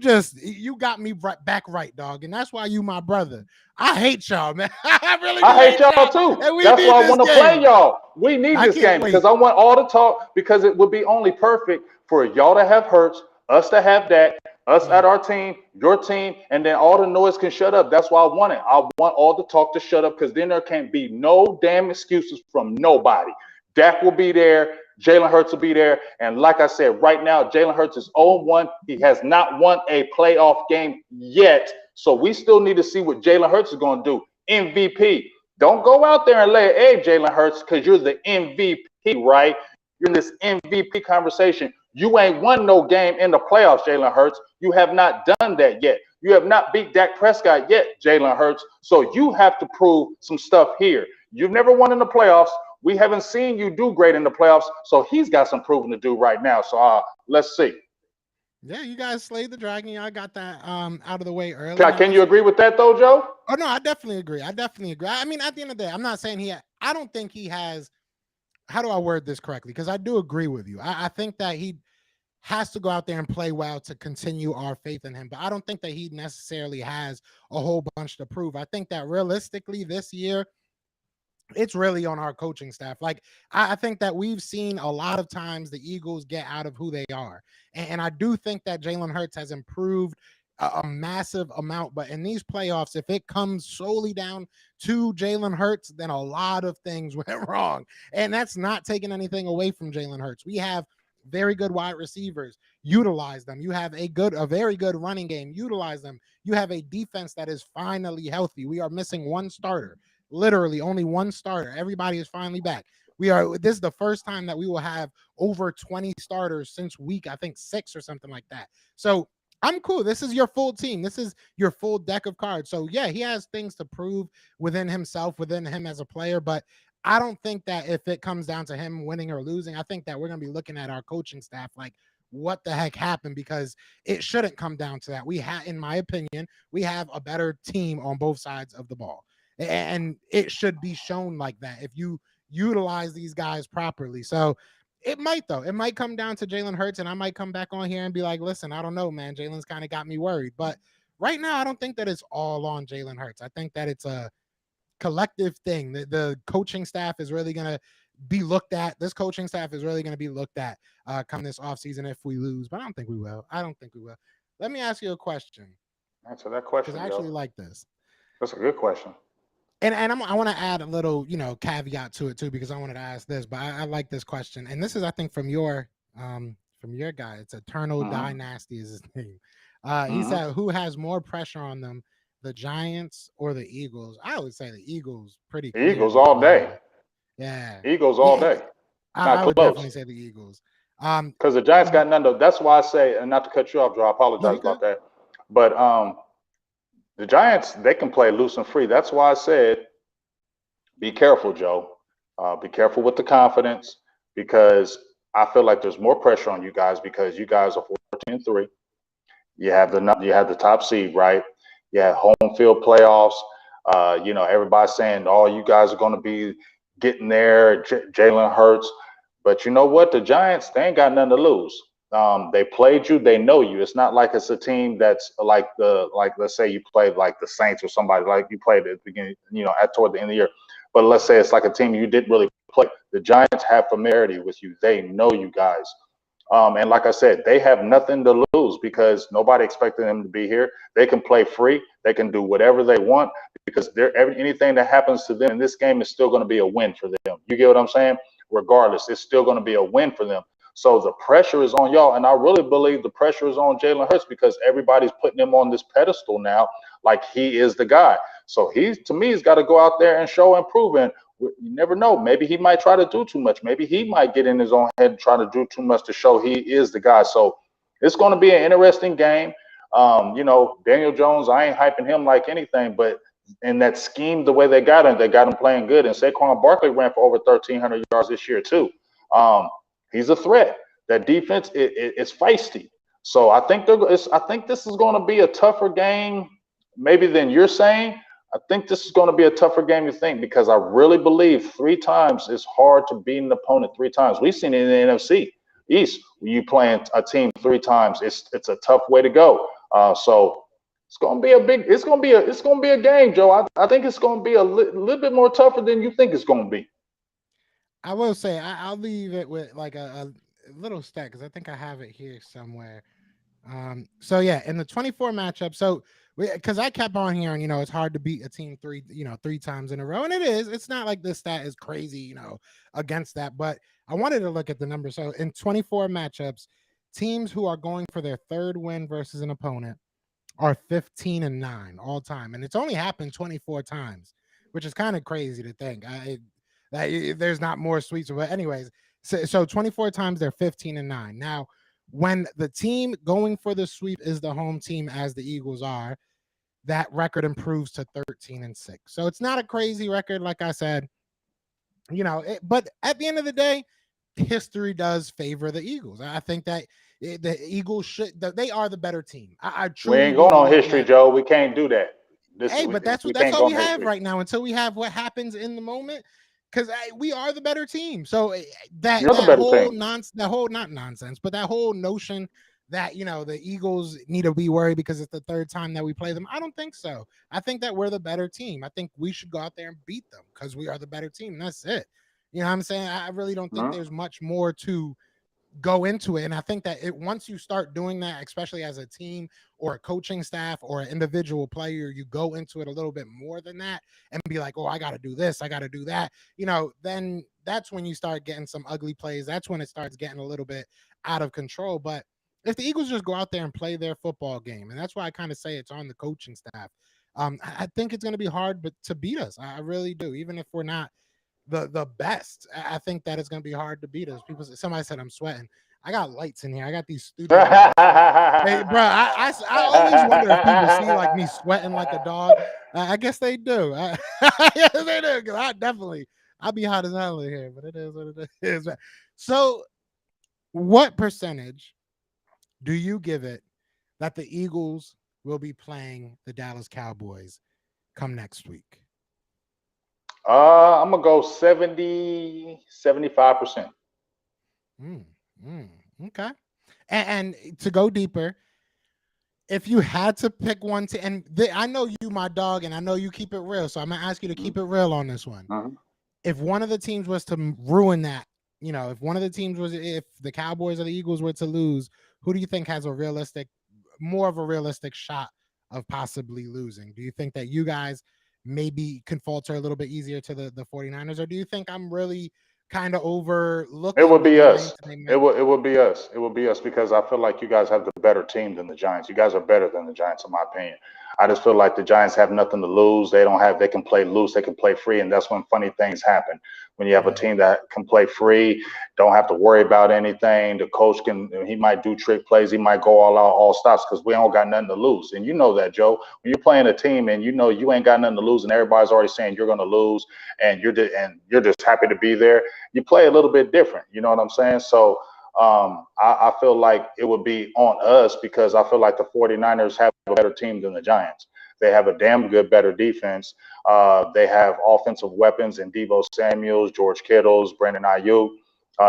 [SPEAKER 1] got me back right, dog. And that's why you my brother. I hate y'all, man. I really do
[SPEAKER 2] I hate
[SPEAKER 1] hate
[SPEAKER 2] y'all
[SPEAKER 1] y'all.
[SPEAKER 2] too.
[SPEAKER 1] And we
[SPEAKER 2] That's
[SPEAKER 1] need
[SPEAKER 2] why I
[SPEAKER 1] this
[SPEAKER 2] want to play
[SPEAKER 1] game.
[SPEAKER 2] y'all. We need
[SPEAKER 1] I
[SPEAKER 2] this
[SPEAKER 1] can't
[SPEAKER 2] game
[SPEAKER 1] wait.
[SPEAKER 2] because I want all the talk because it would be only perfect for y'all to have Hurts, us to have that, us at
[SPEAKER 1] Right.
[SPEAKER 2] our team, your team, and then all the noise can shut up. That's why I want it. I want all the talk to shut up because then there can't be no damn excuses from nobody. Dak will be there. Jalen Hurts will be there. And like I said, right now, Jalen Hurts is 0-1. He has not won a playoff game yet. So we still need to see what Jalen Hurts is going to do. MVP. Don't go out there and lay an egg, Jalen Hurts, because you're the MVP, right? You're in this MVP conversation. You ain't won no game in the playoffs, Jalen Hurts. You have not done that yet. You have not beat Dak Prescott yet, Jalen Hurts. So you have to prove some stuff here. You've never won in the playoffs. We haven't seen you do great in the playoffs. So he's got some proving to do right now. So let's see.
[SPEAKER 1] Yeah, you guys slayed the dragon. I got that out of the way early. Now
[SPEAKER 2] Can you agree with that, though, Joe?
[SPEAKER 1] Oh no, I definitely agree. I mean, at the end of the day, I'm not saying I don't think he has. How do I word this correctly? Because I do agree with you. I think that has to go out there and play well to continue our faith in him. But I don't think that he necessarily has a whole bunch to prove. I think that realistically this year, it's really on our coaching staff. Like, I think that we've seen a lot of times the Eagles get out of who they are. And I do think that Jalen Hurts has improved a massive amount. But in these playoffs, if it comes solely down to Jalen Hurts, then a lot of things went wrong. And that's not taking anything away from Jalen Hurts. We have very good wide receivers. Utilize them. You have a very good running game. Utilize them. You have a defense that is finally healthy. We are missing one starter. Literally only one starter. Everybody is finally back. This is the first time that we will have over 20 starters since week, I think 6 or something like that. So I'm cool. This is your full team. This is your full deck of cards. So yeah, he has things to prove within himself, within him as a player, but I don't think that if it comes down to him winning or losing, I think that we're going to be looking at our coaching staff like, what the heck happened? Because it shouldn't come down to that. In my opinion, we have a better team on both sides of the ball. And it should be shown like that if you utilize these guys properly. So it might come down to Jalen Hurts, and I might come back on here and be like, listen, I don't know, man. Jalen's kind of got me worried. But right now, I don't think that it's all on Jalen Hurts. I think that it's a collective thing. The coaching staff is really going to be looked at. This coaching staff is really going to be looked at come this offseason if we lose. But I don't think we will. Let me ask you a question.
[SPEAKER 2] Answer that question,
[SPEAKER 1] because I actually like this.
[SPEAKER 2] That's a good question.
[SPEAKER 1] And I want to add a little, caveat to it too, because I wanted to ask this, but I like this question. And this is, I think, from your guy. It's Eternal Dynasty is his name. He said, who has more pressure on them, the Giants or the Eagles? I would say the Eagles pretty clearly.
[SPEAKER 2] Eagles all day.
[SPEAKER 1] Yeah.
[SPEAKER 2] Eagles all day.
[SPEAKER 1] I would definitely say the Eagles.
[SPEAKER 2] Because the Giants got none of. That's why I say, and not to cut you off, Joe, I apologize about that. But the Giants, they can play loose and free. That's why I said, be careful, Joe. Be careful with the confidence, because I feel like there's more pressure on you guys because you guys are 14-3. You have the top seed, right? You have home field playoffs. Everybody's saying, oh, you guys are going to be getting there, Jalen Hurts. But you know what? The Giants, they ain't got nothing to lose. They played you. They know you. It's not like it's a team that's like let's say you played like the Saints or somebody like you played at the beginning, toward the end of the year. But let's say it's like a team you didn't really play. The Giants have familiarity with you. They know you guys. And like I said, they have nothing to lose because nobody expected them to be here. They can play free. They can do whatever they want because anything that happens to them in this game is still going to be a win for them. You get what I'm saying? Regardless, it's still going to be a win for them. So the pressure is on y'all. And I really believe the pressure is on Jalen Hurts because everybody's putting him on this pedestal now like he is the guy. So to me, he's got to go out there and show and prove. And you never know. Maybe he might try to do too much. Maybe he might get in his own head and try to do too much to show he is the guy. So it's going to be an interesting game. Daniel Jones, I ain't hyping him like anything, but in that scheme, the way they got him playing good. And Saquon Barkley ran for over 1,300 yards this year too. He's a threat. That defense is feisty. So I think this is going to be a tougher game, maybe than you're saying. I think this is going to be a tougher game, you think, because I really believe 3 times it's hard to beat an opponent 3 times. We've seen it in the NFC East. When you playing a team 3 times, it's a tough way to go. So it's going to be a game, Joe. I think it's going to be a little bit more tougher than you think it's going to be.
[SPEAKER 1] I will say I'll leave it with like a little stat because I think I have it here somewhere. So yeah, in the 24 matchup, so because I kept on hearing, it's hard to beat a team 3 times in a row, and it is. It's not like this stat is crazy, against that, but I wanted to look at the numbers. So in 24 matchups, teams who are going for their 3rd win versus an opponent are 15-9 all time, and it's only happened 24 times, which is kind of crazy to think. There's not more sweeps, but anyways, so 24 times they're 15-9. Now, when the team going for the sweep is the home team, as the Eagles are, that record improves to 13-6. So it's not a crazy record, like I said, but at the end of the day, history does favor the Eagles. I think that the Eagles they are the better team. I truly
[SPEAKER 2] we ain't going on history, Joe. We can't do that.
[SPEAKER 1] But that's all we have right now until we have what happens in the moment. because we are the better team. So that
[SPEAKER 2] You're the
[SPEAKER 1] that
[SPEAKER 2] better
[SPEAKER 1] whole
[SPEAKER 2] team.
[SPEAKER 1] not nonsense, but that whole notion that the Eagles need to be worried because it's the third time that we play them. I don't think so. I think that we're the better team. I think we should go out there and beat them because we are the better team. And that's it. You know what I'm saying? I really don't think
[SPEAKER 2] Mhm.
[SPEAKER 1] there's much more to go into it. And I think that once you start doing that, especially as a team or a coaching staff or an individual player, you go into it a little bit more than that and be like, oh, I got to do this, I got to do that. Then that's when you start getting some ugly plays. That's when it starts getting a little bit out of control. But if the Eagles just go out there and play their football game, and that's why I kind of say it's on the coaching staff. I think it's going to be hard, but to beat us, I really do. Even if we're not the best. I think that it's gonna be hard to beat us. Somebody said I'm sweating. I got lights in here. I got these studio lights. Hey, bro, I always wonder if people see like me sweating like a dog. I guess they do. Yes, they do. Cause I'll be hot as hell in here, but it is what it is. So, what percentage do you give it that the Eagles will be playing the Dallas Cowboys come next week?
[SPEAKER 2] I'm gonna go 70, 75%.
[SPEAKER 1] Mm, mm, okay. And to go deeper, if you had to pick one to, I know you, my dog, and I know you keep it real, so I'm gonna ask you to keep it real on this one.
[SPEAKER 2] Mhm.
[SPEAKER 1] If one of the teams was to ruin that, if one of the teams if the Cowboys or the Eagles were to lose, who do you think has more of a realistic shot of possibly losing? Do you think that you guys maybe can falter a little bit easier to the 49ers, or do you think I'm really kind of
[SPEAKER 2] It
[SPEAKER 1] overlooking
[SPEAKER 2] would
[SPEAKER 1] the
[SPEAKER 2] be us.
[SPEAKER 1] Giants and they
[SPEAKER 2] It
[SPEAKER 1] might?
[SPEAKER 2] would it would be us. It would be us because I feel like you guys have the better team than the Giants. You guys are better than the Giants, in my opinion. I just feel like the Giants have nothing to lose. They can play loose, they can play free, and that's when funny things happen. When you have a
[SPEAKER 1] Yeah.
[SPEAKER 2] team that can play free, don't have to worry about anything. The coach he might do trick plays, he might go all out, all stops because we don't got nothing to lose. And you know that, Joe. When you're playing a team and you know you ain't got nothing to lose, and everybody's already saying you're going to lose, and you're just happy to be there, you play a little bit different. You know what I'm saying? So I feel like it would be on us because I feel like the 49ers have a better team than the Giants. They have a damn good, better defense. They have offensive weapons in Deebo Samuels, George Kittles, Brandon Ayuk.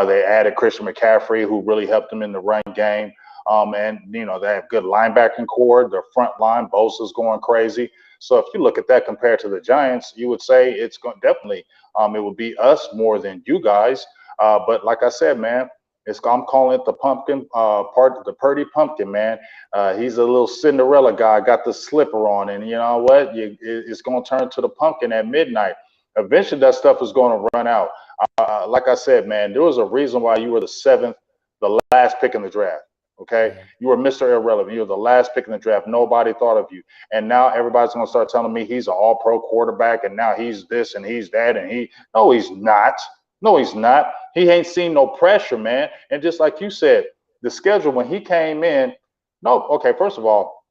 [SPEAKER 2] They added Christian McCaffrey, who really helped them in the run game. And, they have good linebacking core. Their front line, Bosa's going crazy. So if you look at that compared to the Giants, you would say it's going definitely it would be us more than you guys. But like I said, man, I'm calling it the pumpkin the Purdy pumpkin, man. He's a little Cinderella guy, got the slipper on, and you know what? It's going to turn to the pumpkin at midnight. Eventually, that stuff is going to run out. Like I said, man, there was a reason why you were the last pick in the draft. Okay,
[SPEAKER 1] Yeah.
[SPEAKER 2] you were Mr. Irrelevant. You were the last pick in the draft. Nobody thought of you, and now everybody's going to start telling me he's an All-Pro quarterback, and now he's this and he's that, and no, he's not. No, he's not. He ain't seen no pressure, man. And just like you said, the schedule when he came in, no, okay, first of all,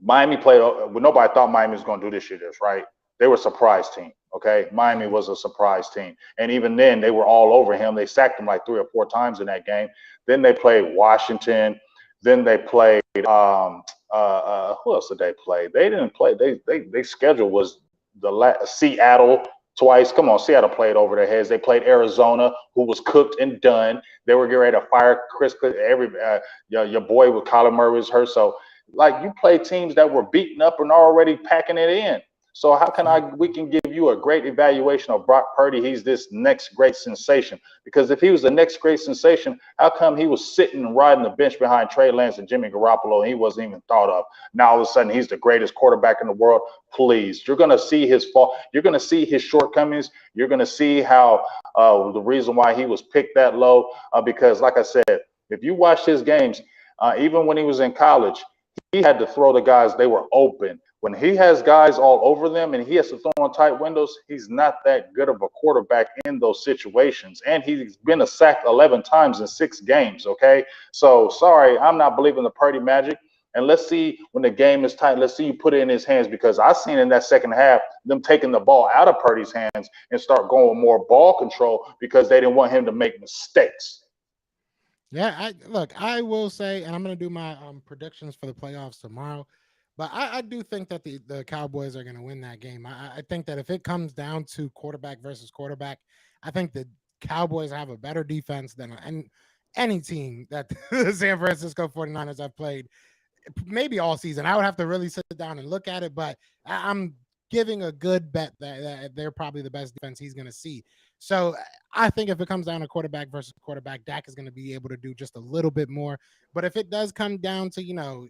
[SPEAKER 2] Miami played. Nobody thought Miami was going to do this year. This right? They were a surprise team. Okay, Miami
[SPEAKER 1] Mhm.
[SPEAKER 2] was a surprise team, and even then they were all over him. They sacked him like 3 or 4 times in that game. Then they played Washington. Then they played. Who else did they play? They didn't play. They schedule was Seattle twice. Come on, Seattle played over their heads. They played Arizona, who was cooked and done. They were getting ready to fire Chris. Your boy with Kyler Murray was hurt. So like you play teams that were beaten up and already packing it in. So how can we
[SPEAKER 1] Facts.
[SPEAKER 2] can give you a great evaluation of Brock Purdy? He's this next great sensation. Because if he was the next great sensation, how come he was sitting and riding the bench behind Trey Lance and Jimmy Garoppolo and he wasn't even thought of? Now all of a sudden he's the greatest quarterback in the world. Please, you're gonna see his fault. You're gonna see his shortcomings. You're gonna see how the reason why he was picked that low. Because like I said, if you watch his games, even when he was in college, he had to throw the guys, they were open. When he has guys all over them and he has to throw in tight windows, he's not that good of a quarterback in those situations. And he's been sacked 11 times in 6 games, okay? So, sorry, I'm not believing the Purdy magic. And let's see when the game is tight, let's see you put it in his hands because I seen in that second half them taking the ball out of Purdy's hands and start going more ball control because they didn't want him to make mistakes.
[SPEAKER 1] Yeah, I will say, and I'm gonna do my predictions for the playoffs tomorrow. But I do think that the Cowboys are going to win that game. I think that if it comes down to quarterback versus quarterback, I think the Cowboys have a better defense than any team that the San Francisco 49ers have played maybe all season. I would have to really sit down and look at it, but I'm giving a good bet that they're probably the best defense he's going to see. So I think if it comes down to quarterback versus quarterback, Dak is going to be able to do just a little bit more. But if it does come down to,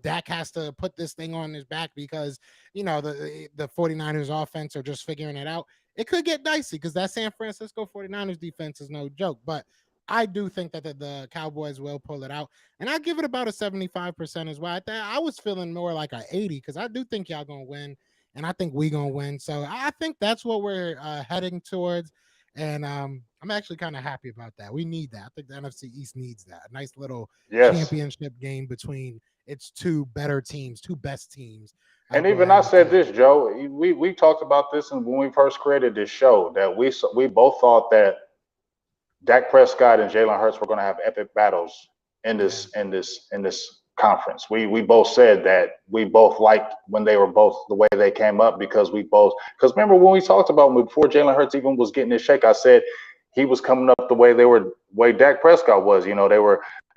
[SPEAKER 1] Dak has to put this thing on his back because, the 49ers offense are just figuring it out, it could get dicey because that San Francisco 49ers defense is no joke. But I do think that the Cowboys will pull it out. And I give it about a 75% as well. I was feeling more like a 80 because I do think y'all going to win. And I think we going to win. So I think that's what we're heading towards. And I'm actually kind of happy about that. We need that. I think the NFC East needs that. A nice little
[SPEAKER 2] Yes.
[SPEAKER 1] championship game between its two better teams, two best teams. I'll
[SPEAKER 2] And
[SPEAKER 1] go
[SPEAKER 2] even
[SPEAKER 1] ahead
[SPEAKER 2] I
[SPEAKER 1] and
[SPEAKER 2] said
[SPEAKER 1] say.
[SPEAKER 2] this, Joe. We talked about this, and when we first created this show, that we both thought that Dak Prescott and Jalen Hurts were going to have epic battles in
[SPEAKER 1] Yeah.
[SPEAKER 2] this conference. We both said that we both liked when they were both the way they came up because remember when we talked about before Jalen Hurts even was getting his shake, I said he was coming up the way Dak Prescott was. They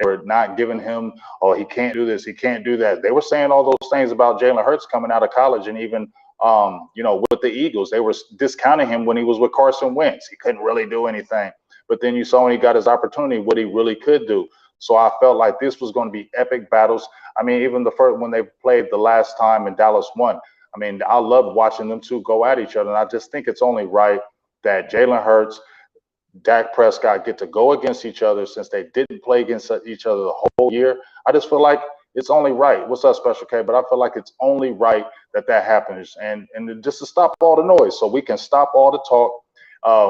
[SPEAKER 2] were not giving him, oh, he can't do this, he can't do that. They were saying all those things about Jalen Hurts coming out of college, and even with the Eagles, they were discounting him when he was with Carson Wentz. He couldn't really do anything. But then you saw when he got his opportunity, what he really could do. So I felt like this was going to be epic battles. I mean, even the first when they played the last time and Dallas won. I mean, I loved watching them two go at each other, and I just think it's only right that Jalen Hurts, Dak Prescott get to go against each other since they didn't play against each other the whole year. I just feel like it's only right. What's up, Special K? But I feel like it's only right that happens, and just to stop all the noise, so we can stop all the talk.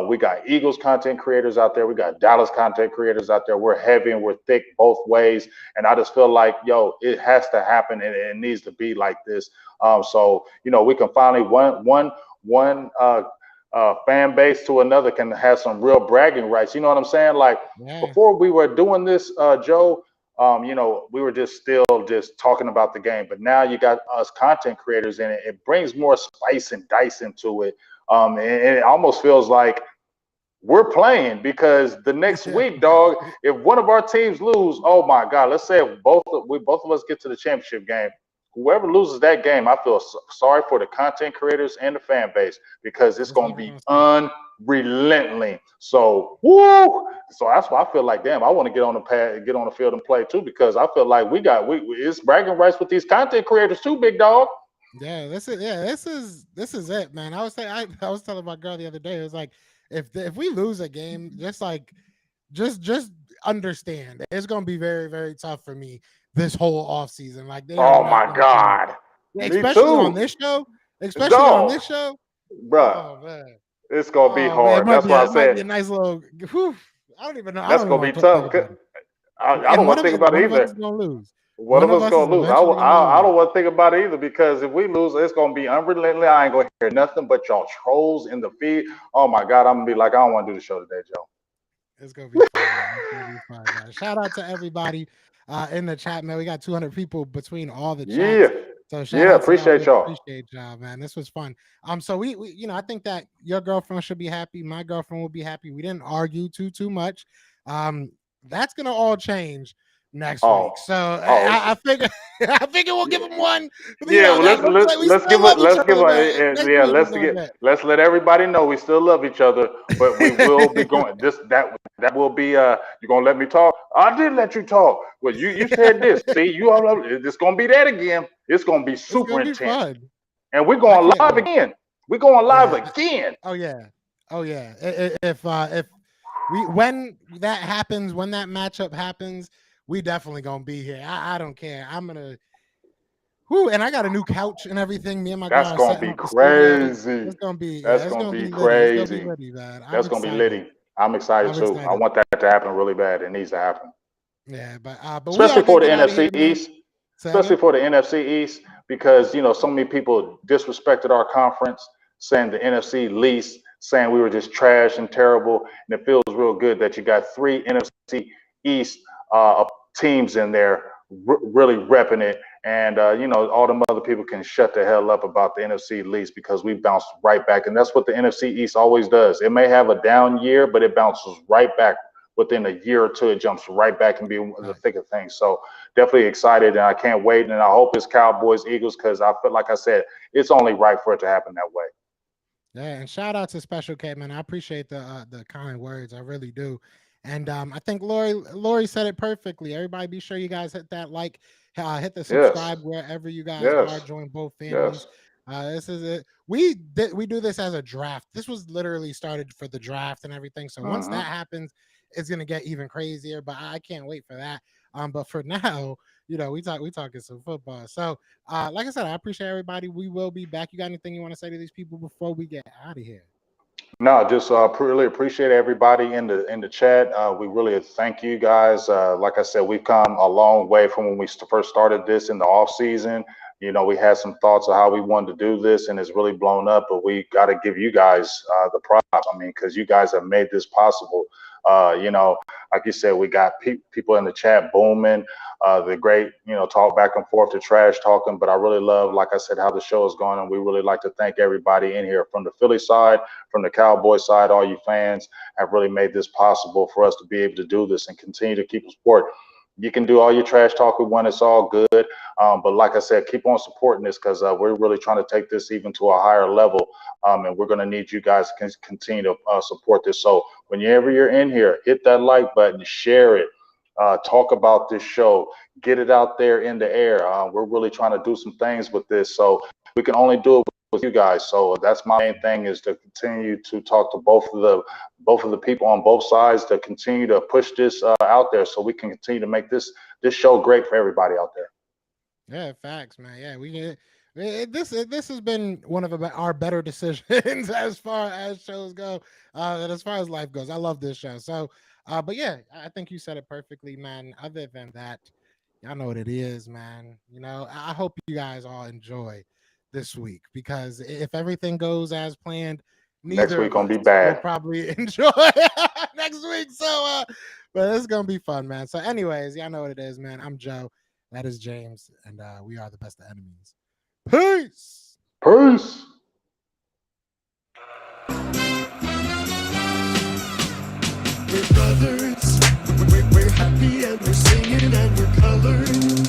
[SPEAKER 2] We got Eagles content creators out there. We got Dallas content creators out there. We're heavy and we're thick both ways. And I just feel like, it has to happen and it needs to be like this. So we can finally one fan base to another can have some real bragging rights. You know what I'm saying? Like
[SPEAKER 1] Yeah.
[SPEAKER 2] before we were doing this, Joe. We were just still just talking about the game, but now you got us content creators in it. It brings more spice and dice into it. And it almost feels like we're playing because the next week, dog, if one of our teams lose, oh my God, let's say if both of us get to the championship game, whoever loses that game, I feel sorry for the content creators and the fan base because it's
[SPEAKER 1] It's
[SPEAKER 2] going to
[SPEAKER 1] never
[SPEAKER 2] be
[SPEAKER 1] going to stop.
[SPEAKER 2] unrelenting. So, woo! So that's why I feel like, damn, I want to get on the pad, get on the field and play too because I feel like it's bragging rights with these content creators too, big dog.
[SPEAKER 1] Yeah, this is it, man. I was telling my girl the other day. It was like if we lose a game, just understand it's gonna be very, very tough for me this whole off season. Like they are
[SPEAKER 2] Oh
[SPEAKER 1] not
[SPEAKER 2] my
[SPEAKER 1] gonna be,
[SPEAKER 2] God. Me
[SPEAKER 1] especially on
[SPEAKER 2] too.
[SPEAKER 1] this show. Especially on
[SPEAKER 2] Dog.
[SPEAKER 1] this show.
[SPEAKER 2] Bruh.
[SPEAKER 1] Oh man.
[SPEAKER 2] It's gonna be
[SPEAKER 1] Oh man,
[SPEAKER 2] hard. That's why I
[SPEAKER 1] it might be
[SPEAKER 2] said
[SPEAKER 1] a nice little. Whew, I don't even know. I
[SPEAKER 2] that's
[SPEAKER 1] don't even
[SPEAKER 2] gonna be
[SPEAKER 1] want to think
[SPEAKER 2] tough.
[SPEAKER 1] about it.
[SPEAKER 2] I
[SPEAKER 1] And
[SPEAKER 2] don't want to think about
[SPEAKER 1] one
[SPEAKER 2] it
[SPEAKER 1] of us
[SPEAKER 2] either.
[SPEAKER 1] is gonna lose.
[SPEAKER 2] One
[SPEAKER 1] One
[SPEAKER 2] of
[SPEAKER 1] of
[SPEAKER 2] us
[SPEAKER 1] us is
[SPEAKER 2] gonna lose.
[SPEAKER 1] eventually gonna
[SPEAKER 2] I
[SPEAKER 1] lose.
[SPEAKER 2] don't want to think about it either because if we lose, it's gonna be unrelenting. I ain't gonna hear nothing but y'all trolls in the feed. Oh my God, I'm gonna be like, I don't want to do the show today, Joe.
[SPEAKER 1] It's gonna be fun, man. It's gonna be fun, man. Shout out to everybody in the chat, man. We got 200 people between all the
[SPEAKER 2] Yeah,
[SPEAKER 1] chats. So shout
[SPEAKER 2] yeah,
[SPEAKER 1] out to y'all. We
[SPEAKER 2] appreciate y'all.
[SPEAKER 1] appreciate y'all, man. This was fun. So we I think that your girlfriend should be happy. My girlfriend will be happy. We didn't argue too much. Um, that's gonna all change next week.
[SPEAKER 2] Oh,
[SPEAKER 1] So
[SPEAKER 2] oh,
[SPEAKER 1] I figure I figure we'll give them one.
[SPEAKER 2] yeah. Well,
[SPEAKER 1] That looks like we still love each other, but next week we're gonna get.
[SPEAKER 2] let's let everybody know we still love each other, but we will be going that will be you gonna let me talk? I did let you talk. Well, you said this. See, you all it's gonna be that again. It's gonna be
[SPEAKER 1] It's
[SPEAKER 2] super
[SPEAKER 1] gonna be
[SPEAKER 2] intense,
[SPEAKER 1] fun.
[SPEAKER 2] and we're
[SPEAKER 1] I
[SPEAKER 2] going
[SPEAKER 1] can't
[SPEAKER 2] live
[SPEAKER 1] wait.
[SPEAKER 2] again. We're going live
[SPEAKER 1] Yeah.
[SPEAKER 2] again.
[SPEAKER 1] Oh yeah. Oh yeah. If we when that happens, when that matchup happens, we definitely gonna be here. I don't care. I'm gonna. Whoo, and I got a new couch and everything. Me and my girl
[SPEAKER 2] That's
[SPEAKER 1] are
[SPEAKER 2] gonna
[SPEAKER 1] setting
[SPEAKER 2] be
[SPEAKER 1] up the studio.
[SPEAKER 2] crazy.
[SPEAKER 1] It's gonna be
[SPEAKER 2] That's
[SPEAKER 1] it's
[SPEAKER 2] gonna
[SPEAKER 1] gonna
[SPEAKER 2] be
[SPEAKER 1] be litty. It's gonna be
[SPEAKER 2] crazy.
[SPEAKER 1] litty, man. I'm
[SPEAKER 2] That's gonna be
[SPEAKER 1] excited.
[SPEAKER 2] litty. I'm excited
[SPEAKER 1] I'm
[SPEAKER 2] too. I
[SPEAKER 1] excited.
[SPEAKER 2] want that to happen really bad. It needs to happen.
[SPEAKER 1] Yeah, but we
[SPEAKER 2] Especially
[SPEAKER 1] are gonna
[SPEAKER 2] for the
[SPEAKER 1] get out of
[SPEAKER 2] NFC
[SPEAKER 1] here, man.
[SPEAKER 2] East,
[SPEAKER 1] Say
[SPEAKER 2] especially
[SPEAKER 1] again.
[SPEAKER 2] for the NFC East, because so many people disrespected our conference, saying the NFC least, saying we were just trash and terrible, and it feels real good that you got three NFC East teams in there really repping it. And, all them other people can shut the hell up about the NFC East because we bounced right back. And that's what the NFC East always does. It may have a down year, but it bounces right back. Within a year or two, it jumps right back and be the thick of things. So definitely excited, and I can't wait. And I hope it's Cowboys, Eagles, because I feel like I said, it's only right for it to happen that way.
[SPEAKER 1] Yeah, and shout out to Special K, man. I appreciate the kind words. I really do. And I think Lori said it perfectly. Everybody, be sure you guys hit that like, hit the subscribe
[SPEAKER 2] Yes,
[SPEAKER 1] wherever you guys are.
[SPEAKER 2] yes,
[SPEAKER 1] Join both families.
[SPEAKER 2] yes.
[SPEAKER 1] This is it. We do this as a draft. This was literally started for the draft and everything. So once
[SPEAKER 2] Hmm.
[SPEAKER 1] that happens, it's gonna get even crazier. But I can't wait for that. But for now, we talking some football. So like I said, I appreciate everybody. We will be back. You got anything you want to say to these people before we get out of here?
[SPEAKER 2] No, just really appreciate everybody in the chat. We really thank you guys. Like I said, we've come a long way from when we first started this in the off season. We had some thoughts of how we wanted to do this, and it's really blown up. But we got to give you guys the props. I mean, because you guys have made this possible. Like you said, we got people in the chat booming. The great, talk back and forth, the trash talking. But I really love, like I said, how the show is going, and we really like to thank everybody in here from the Philly side, from the Cowboy side. All you fans have really made this possible for us to be able to do this and continue to keep support. You can do all your trash talking when it's all good. But like I said, keep on supporting this because we're really trying to take this even to a higher level. And we're going to need you guys to continue to support this. So whenever you're in here, hit that like button, share it, talk about this show, get it out there in the air. We're really trying to do some things with this. So we can only do it with you guys. So that's my main thing, is to continue to talk to both of the people on both sides, to continue to push this out there so we can continue to make this show great for everybody out there.
[SPEAKER 1] Yeah, facts, man. Yeah, we get this has been one of our better decisions as far as shows go, and as far as life goes. I love this show. So, but yeah, I think you said it perfectly, man. Other than that, y'all know what it is, man. I hope you guys all enjoy this week, because if everything goes as planned,
[SPEAKER 2] Next
[SPEAKER 1] neither
[SPEAKER 2] week
[SPEAKER 1] of
[SPEAKER 2] gonna
[SPEAKER 1] us
[SPEAKER 2] be
[SPEAKER 1] will
[SPEAKER 2] bad.
[SPEAKER 1] probably enjoy next week. So, but it's gonna be fun, man. So, anyways, y'all know what it is, man. I'm Joe. That is James, and we are the best of enemies. Peace.
[SPEAKER 2] Peace.
[SPEAKER 3] We're brothers, we're happy and we're singing and we're colored.